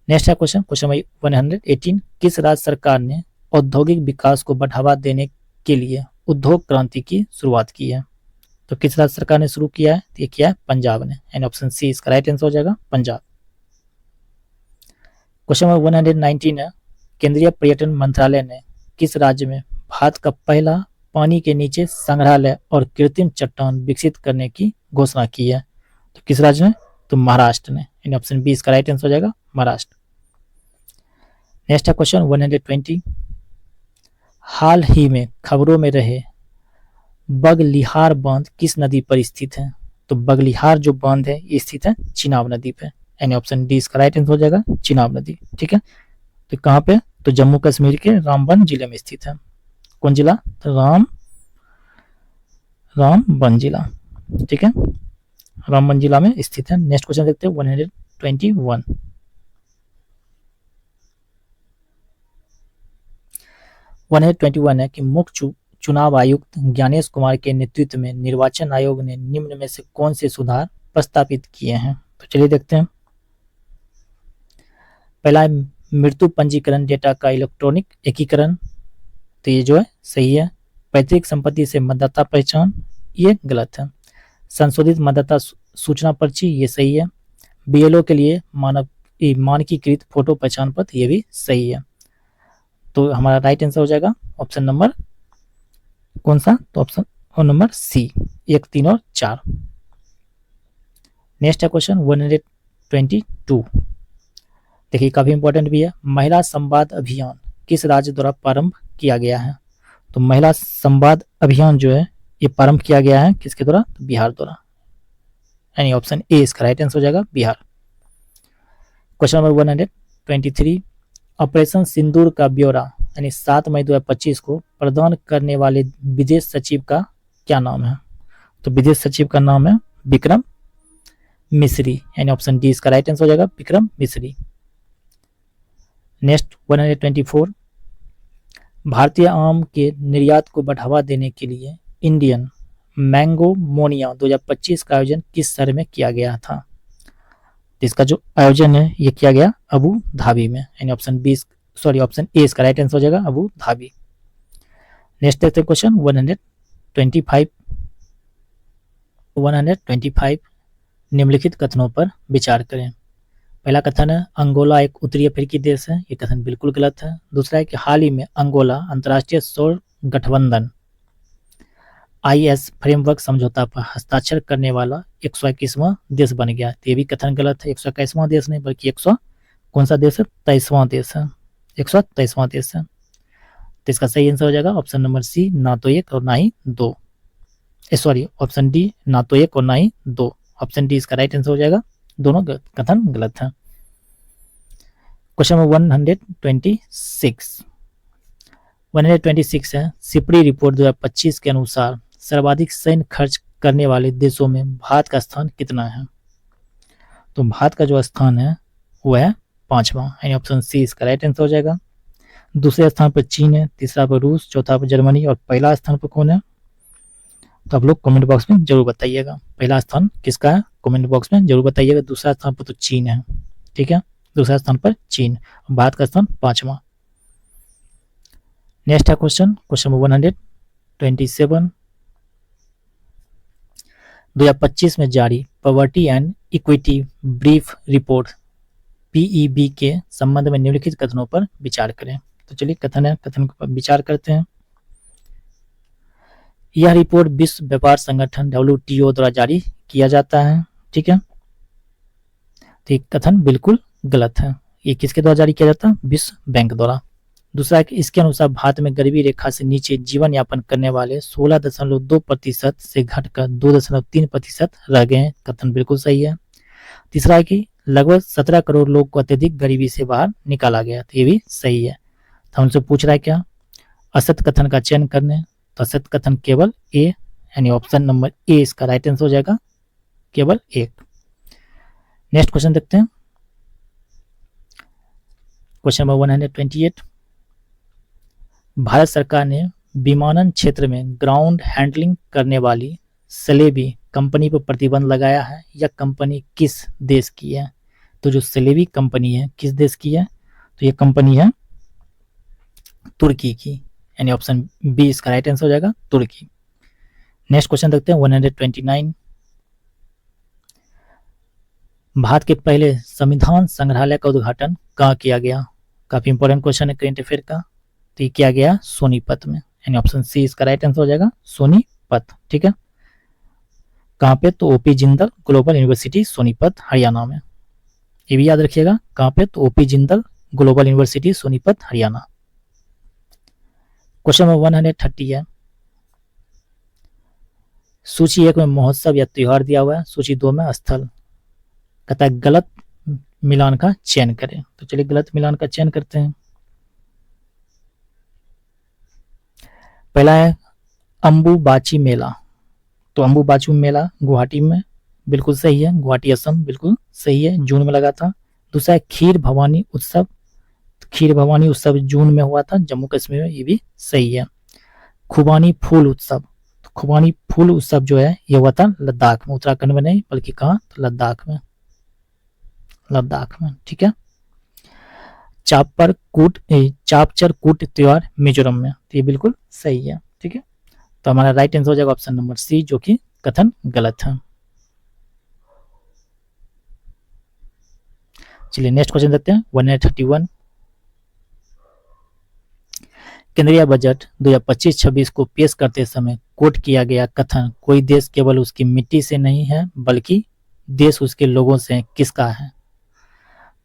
नेक्स्ट है क्वेश्चन 118, किस राज्य सरकार ने औद्योगिक विकास को बढ़ावा देने के लिए उद्योग क्रांति की शुरुआत की है? तो किस राज्य सरकार ने शुरू किया है? तो ये किया है पंजाब ने, एंड ऑप्शन सी इसका राइट आंसर हो जाएगा पंजाब। क्वेश्चन नंबर 119 है, केंद्रीय पर्यटन मंत्रालय ने किस राज्य में भारत का पहला पानी के नीचे संग्रहालय और कृत्रिम चट्टान विकसित करने की घोषणा की है? तो किस राज्य में? तो महाराष्ट्र ने, एंड ऑप्शन बी इसका राइट आंसर हो जाएगा महाराष्ट्र। नेक्स्ट है क्वेश्चन 120, हाल ही में खबरों में रहे बगलिहार बांध किस नदी पर स्थित है? तो बगलिहार जो बांध है ये स्थित है चिनाब नदी पे, एंड ऑप्शन डी इसका राइट आंसर हो जाएगा चिनाब नदी। ठीक है, तो कहाँ पे? तो जम्मू कश्मीर के रामबन जिले में स्थित है। कौन जिला? तो रामबन जिला। ठीक है, रामबन जिला में स्थित है। नेक्स्ट क्वेश्चन देखते हैं 121। 121 है कि मुख्य चुनाव आयुक्त ज्ञानेश कुमार के नेतृत्व में निर्वाचन आयोग ने निम्न में से कौन से सुधार प्रस्तावित किए हैं? तो चलिए देखते हैं। पहला है मृत्यु पंजीकरण डेटा का इलेक्ट्रॉनिक एकीकरण, तो ये जो है सही है। पैतृक संपत्ति से मतदाता पहचान, ये गलत है। संशोधित मतदाता सूचना पर्ची, ये सही है। बीएलओ के लिए मानकीकृत फोटो पहचान पत्र, ये भी सही है। तो हमारा राइट आंसर हो जाएगा ऑप्शन नंबर कौन सा? तो ऑप्शन नंबर सी, 1, 3 और 4। नेक्स्ट है क्वेश्चन 122, देखिए काफी इंपॉर्टेंट भी है। महिला संवाद अभियान किस राज्य द्वारा प्रारंभ किया गया है? तो महिला संवाद अभियान जो है ये प्रारंभ किया गया है किसके द्वारा? तो बिहार द्वारा, यानी ऑप्शन ए इसका राइट आंसर हो जाएगा बिहार। क्वेश्चन नंबर 123, ऑपरेशन सिंदूर का ब्यौरा यानी 7 मई 2025 को प्रदान करने वाले विदेश सचिव का क्या नाम है? तो विदेश सचिव का नाम है विक्रम मिश्री, यानी ऑप्शन डी इसका राइट आंसर हो जाएगा विक्रम मिश्री। नेक्स्ट 124, भारतीय आम के निर्यात को बढ़ावा देने के लिए इंडियन मैंगो मोनिया 2025 का आयोजन किस शहर में किया गया था? इसका जो आयोजन है ये किया गया अबू धाबी में, यानी ऑप्शन ए इसका राइट आंसर हो जाएगा अबू धाबी। नेक्स्ट देखते हैं क्वेश्चन 125, निम्नलिखित कथनों पर विचार करें। पहला कथन है अंगोला एक उत्तरी अफ्रीकी देश है, ये कथन बिल्कुल गलत है। दूसरा है कि हाल ही में अंगोला अंतर्राष्ट्रीय सौर गठबंधन IS फ्रेमवर्क समझौता पर हस्ताक्षर करने वाला 121वां देश बन गया, तो ये भी कथन गलत है। 121वां देश नहीं बल्कि 100 कौन सा देश है? 23वां देश है, 123वां देश है। तो इसका सही आंसर हो जाएगा ऑप्शन नंबर सी, ना तो 1 और ना ही 2, ऑप्शन डी ना तो 1 और ना ही 2, ऑप्शन डी इसका राइट आंसर हो जाएगा। दोनों कथन गलत है। क्वेश्चन नंबर 126 है, सिपरी रिपोर्ट 2025 के अनुसार सर्वाधिक सैन्य खर्च करने वाले देशों में भारत का स्थान कितना है? तो भारत का जो स्थान है वो है 5वां, यानी ऑप्शन सी इसका राइट आंसर हो जाएगा। दूसरे स्थान पर चीन है, तीसरा पर रूस, चौथा पर जर्मनी और पहला स्थान पर कौन है? तो आप लोग कमेंट बॉक्स में जरूर बताइएगा पहला स्थान किसका है, कमेंट बॉक्स में जरूर बताइएगा। दूसरा स्थान पर तो चीन है, ठीक है, दूसरा स्थान पर चीन, भारत का स्थान 5वां। नेक्स्ट है क्वेश्चन नंबर 127। 2025 में जारी poverty and equity brief report PEB के संबंध में निम्नलिखित कथनों पर विचार करें। तो चलिए कथन है, कथन पर विचार करते हैं। यह रिपोर्ट विश्व व्यापार संगठन WTO द्वारा जारी किया जाता है, ठीक है। तो ये कथन बिल्कुल गलत है। ये किसके द्वारा जारी किया जाता है? विश्व बैंक द्वारा। दूसरा है कि इसके अनुसार भारत में गरीबी रेखा से नीचे जीवन यापन करने वाले 16.2% से घटकर 2.3% रह गए हैं। कथन बिल्कुल सही है। तीसरा है कि लगभग 17 करोड़ लोग को अत्यधिक गरीबी से बाहर निकाला गया। तो ये भी सही है। तो हमसे पूछ रहा है क्या? असत्य कथन का चयन करने। तो असत्य कथन केवल ए, यानी ऑप्शन नंबर ए इसका राइट आंसर हो जाएगा, केवल एक। नेक्स्ट क्वेश्चन देखते हैं। Question number 128। भारत सरकार ने विमानन क्षेत्र में ग्राउंड हैंडलिंग करने वाली सलेबी कंपनी पर प्रतिबंध लगाया है। यह कंपनी किस देश की है? तो जो सलेबी कंपनी है किस देश की है? तो ये कंपनी है तुर्की की, यानी ऑप्शन बी इसका राइट आंसर हो जाएगा, तुर्की। नेक्स्ट क्वेश्चन देखते हैं 129। भारत के पहले संविधान संग्रहालय का उद्घाटन कहाँ किया गया? काफी इंपॉर्टेंट क्वेश्चन है करेंट अफेयर का। तो ये किया गया सोनीपत में, यानी ऑप्शन सी इसका राइट आंसर हो जाएगा, सोनीपत, ठीक है। कहाँ पे? तो OP Jindal global university Sonipat Haryana में। ये भी याद रखिएगा, कहाँ पे? तो OP Jindal global university Sonipat Haryana. Question number 130 है। सूची 1 में महोत्सव या त्योहार दिया हुआ है, सूची 2 में स्थल। कहता है गलत मिलान का चयन करें। तो चलिए गलत मिलान का चयन करते हैं। पहला है अंबुबाची मेला। तो अंबुबाची मेला गुवाहाटी में, बिल्कुल सही है, गुवाहाटी असम, बिल्कुल सही है, जून में लगा था। दूसरा है खीर भवानी उत्सव। खीर भवानी उत्सव जून में हुआ था जम्मू कश्मीर में, ये भी सही है। खुबानी फूल उत्सव। तो खुबानी फूल उत्सव जो है ये हुआ था लद्दाख में, उत्तराखंड में नहीं बल्कि कहाँ? तो लद्दाख में, लद्दाख में, ठीक है। चापचर कूट त्योहार मिजोरम में। तो ये बिल्कुल सही है, ठीक है। तो हमारा राइट आंसर हो जाएगा ऑप्शन नंबर सी, जो कि कथन गलत है। चलिए नेक्स्ट क्वेश्चन देखते हैं 131। केंद्रीय बजट 2025-26 को पेश करते समय कोट किया गया कथन कोई देश केवल उसकी मिट्टी से नहीं है बल्कि देश उसके लोगों से किसका है?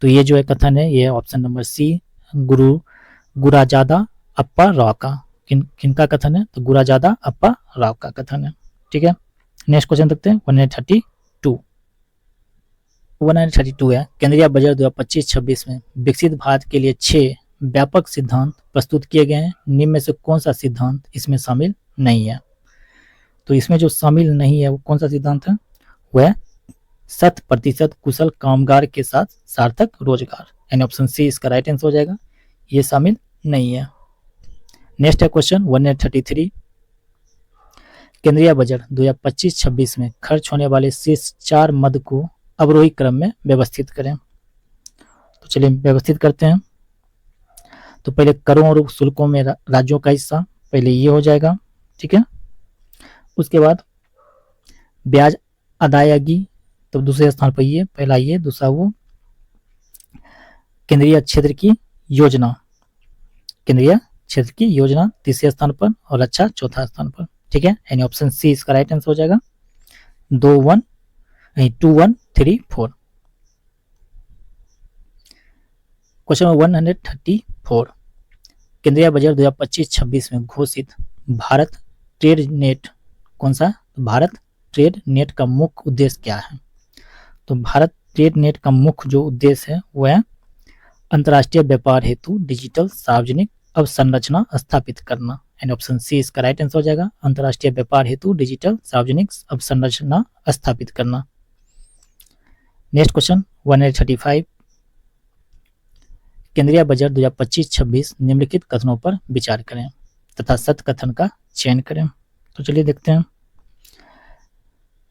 तो ये जो है कथन है ये ऑप्शन नंबर सी गुराजादा अप्पा राव का। किनका कथन है? तो गुराजादा अप्पा राव का कथन है, ठीक है। नेक्स्ट क्वेश्चन देखते हैं 132 है। केंद्रीय बजट 2025-26 में विकसित भारत के लिए 6 व्यापक सिद्धांत प्रस्तुत किए गए हैं। निम्न में से कौन सा सिद्धांत इसमें शामिल नहीं है? तो इसमें जो शामिल नहीं है वो कौन सा सिद्धांत है? वह 100% कुशल कामगार के साथ सार्थक रोजगार, यानी ऑप्शन सी इसका राइट आंसर हो जाएगा, ये शामिल नहीं है। नेक्स्ट है क्वेश्चन 133। केंद्रीय बजट 2025-26 में खर्च होने वाले शीर्ष 4 मद को अवरोही क्रम में व्यवस्थित करें। तो चलिए व्यवस्थित करते हैं। तो पहले करों और शुल्कों में राज्यों का हिस्सा पहले ये हो जाएगा, ठीक है। उसके बाद ब्याज अदायगी, तो दूसरे स्थान पर ये, पहला ये, दूसरा वो। केंद्रीय क्षेत्र की योजना, केंद्रीय क्षेत्र की योजना तीसरे स्थान पर, और रक्षा चौथा स्थान पर, ठीक है। यानी ऑप्शन सी इसका राइट आंसर हो जाएगा, 2 1 3 4। क्वेश्चन 134। केंद्रीय बजट 2025-26 में घोषित भारत ट्रेड नेट, कौन सा? भारत ट्रेड नेट का मुख्य उद्देश्य क्या है? तो भारत ट्रेड नेट का मुख्य जो उद्देश्य है वह है अंतर्राष्ट्रीय व्यापार हेतु डिजिटल सार्वजनिक अवसंरचना स्थापित करना, यानी ऑप्शन सी इसका राइट आंसर हो जाएगा, अंतर्राष्ट्रीय व्यापार हेतु डिजिटल सार्वजनिक अवसंरचना स्थापित करना। Next question 135। केंद्रीय बजट 2025-26 निम्नलिखित कथनों पर विचार करें तथा सत्य कथन का चयन करें। तो चलिए देखते हैं।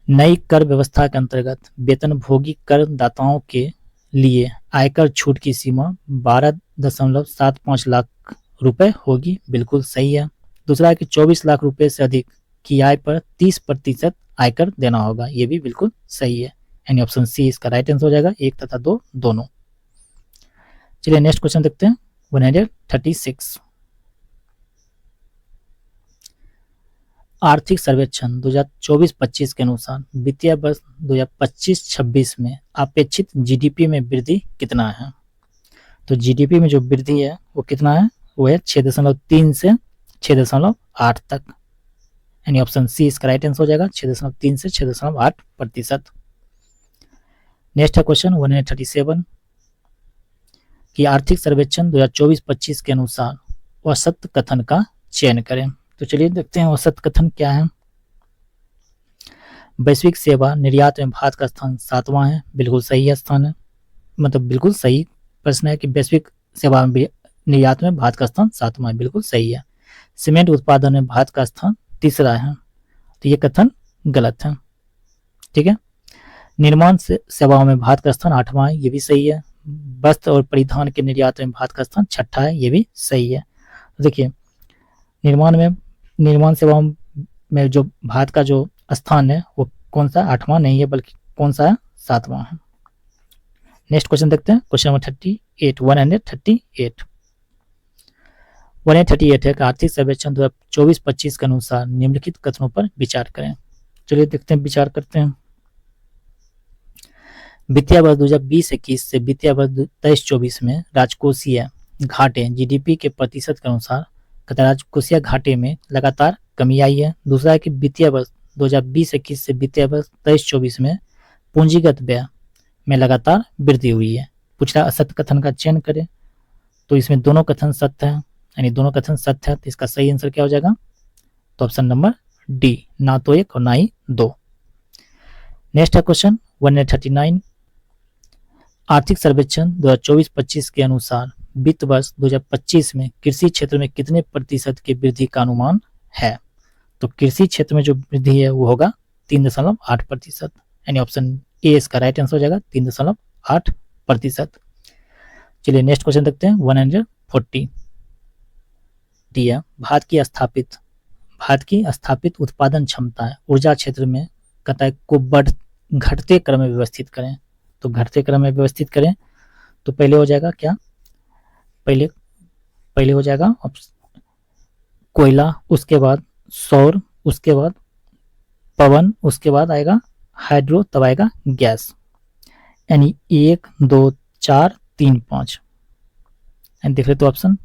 नई कर व्यवस्था के अंतर्गत वेतनभोगी करदाताओं के लिए आयकर छूट की सीमा 12.75 लाख रुपए होगी। बिल्कुल सही है। दूसरा है कि 24 लाख रुपए से अधिक की आय पर 30% आयकर देना होगा। ये भी बिल्कुल सही है, यानी ऑप्शन सी इसका राइट आंसर हो जाएगा, 1 तथा 2 दोनों। चलिए नेक्स्ट क्वेश्चन देखते हैं 136। आर्थिक सर्वेक्षण 2024-25 के अनुसार वित्तीय वर्ष 2025-26 में अपेक्षित जीडीपी में वृद्धि कितना है? तो जीडीपी में जो वृद्धि है वो कितना है? वो है 6.3 से 6.8 तक, यानी ऑप्शन सी इसका राइट आंसर हो जाएगा, 6.3 से 6.8%। नेक्स्ट है क्वेश्चन 137 कि आर्थिक सर्वेक्षण 2024-25 के अनुसार औसत कथन का चयन करें। तो चलिए देखते हैं औसत कथन क्या है। वैश्विक सेवा निर्यात में भारत का स्थान 7वां है। बिल्कुल सही है स्थान है, मतलब बिल्कुल सही प्रश्न है कि वैश्विक सेवा में निर्यात में भारत का स्थान 7वां है। बिल्कुल सही है। सीमेंट उत्पादन में भारत का स्थान 3रा है, तो ये कथन गलत है। ठीक है। निर्माण सेवाओं में भारत का स्थान 8वां है, ये भी सही है। वस्त्र और परिधान के निर्यात में भारत का स्थान 6ठा है, ये भी सही है। तो देखिए निर्माण सेवाओं में जो भारत का जो स्थान है वो कौन सा 8वां नहीं है, बल्कि कौन सा है? 7वां है। नेक्स्ट क्वेश्चन देखते हैं क्वेश्चन नंबर 38 138 है कि आर्थिक सर्वेक्षण 2024-25 के अनुसार निम्नलिखित कथनों पर विचार करें। चलिए देखते हैं, विचार करते हैं। वित्तीय वर्ष 2020-21 से वित्तीय वर्ष 23-24 में राजकोषीय घाटे जीडीपी के प्रतिशत के अनुसार राजकोषीय घाटे में लगातार कमी आई है। दूसरा है कि वित्तीय वर्ष 2020-21 से वित्तीय वर्ष 23-24 में पूंजीगत व्यय में लगातार वृद्धि हुई है। पूछ रहा असत्य कथन का चयन करें, तो इसमें दोनों कथन सत्य है, यानी दोनों कथन सत्य है, तो इसका सही आंसर क्या हो जाएगा? तो ऑप्शन नंबर डी, ना तो 1 और ना ही 2। नेक्स्ट है क्वेश्चन 139 आर्थिक सर्वेक्षण 2024-25 के अनुसार वित्त वर्ष 2025 में कृषि क्षेत्र में कितने प्रतिशत की वृद्धि का अनुमान है? तो कृषि क्षेत्र में जो वृद्धि है वो होगा 3.8%, यानी ऑप्शन ए इसका राइट आंसर हो जाएगा, 3.8%। चलिए नेक्स्ट क्वेश्चन देखते हैं 140 दिया भारत की स्थापित उत्पादन क्षमता है ऊर्जा क्षेत्र में कहता है को घटते क्रम में व्यवस्थित करें। तो घटते क्रम में व्यवस्थित करें तो पहले हो जाएगा क्या? पहले हो जाएगा कोयला, उसके बाद सौर, उसके बाद पवन, उसके बाद आएगा हाइड्रो, तब आएगा गैस, यानी 1 2 4 3 5। एंड देख रहे तो ऑप्शन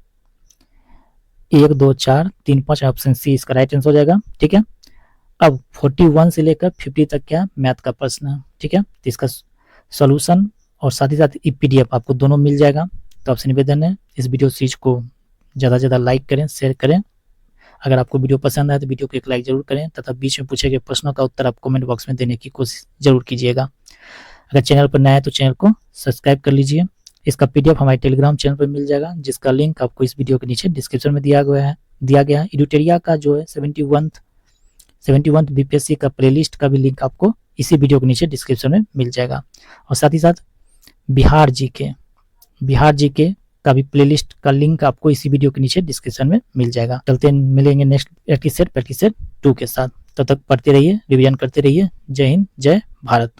1 2 4 3 5 ऑप्शन सी इसका राइट आंसर हो जाएगा। ठीक है। अब 41 से लेकर 50 तक क्या मैथ का प्रश्न है। ठीक है, तो इसका सॉल्यूशन और साथ ही साथ पीडीएफ आपको दोनों मिल जाएगा। तो आपसे निवेदन है इस वीडियो सीरीज को ज़्यादा से ज़्यादा लाइक करें, शेयर करें। अगर आपको वीडियो पसंद आए तो वीडियो को एक लाइक जरूर करें तथा बीच में पूछे गए प्रश्नों का उत्तर आप कमेंट बॉक्स में देने की कोशिश जरूर कीजिएगा। अगर चैनल पर नया है तो चैनल को सब्सक्राइब कर लीजिए। इसका पीडीएफ हमारे टेलीग्राम चैनल पर मिल जाएगा, जिसका लिंक आपको इस वीडियो के नीचे डिस्क्रिप्शन में दिया गया है। एडुटेरिया का जो है 71 बीपीएससी का प्लेलिस्ट का भी लिंक आपको इसी वीडियो के नीचे डिस्क्रिप्शन में मिल जाएगा। और साथ ही साथ बिहार जीके का भी प्लेलिस्ट का लिंक आपको इसी वीडियो के नीचे डिस्क्रिप्शन में मिल जाएगा। चलते मिलेंगे नेक्स्ट प्रैक्टिस सेट 2 के साथ। तब तक पढ़ते रहिए, रिवीजन करते रहिए। जय हिंद, जय भारत।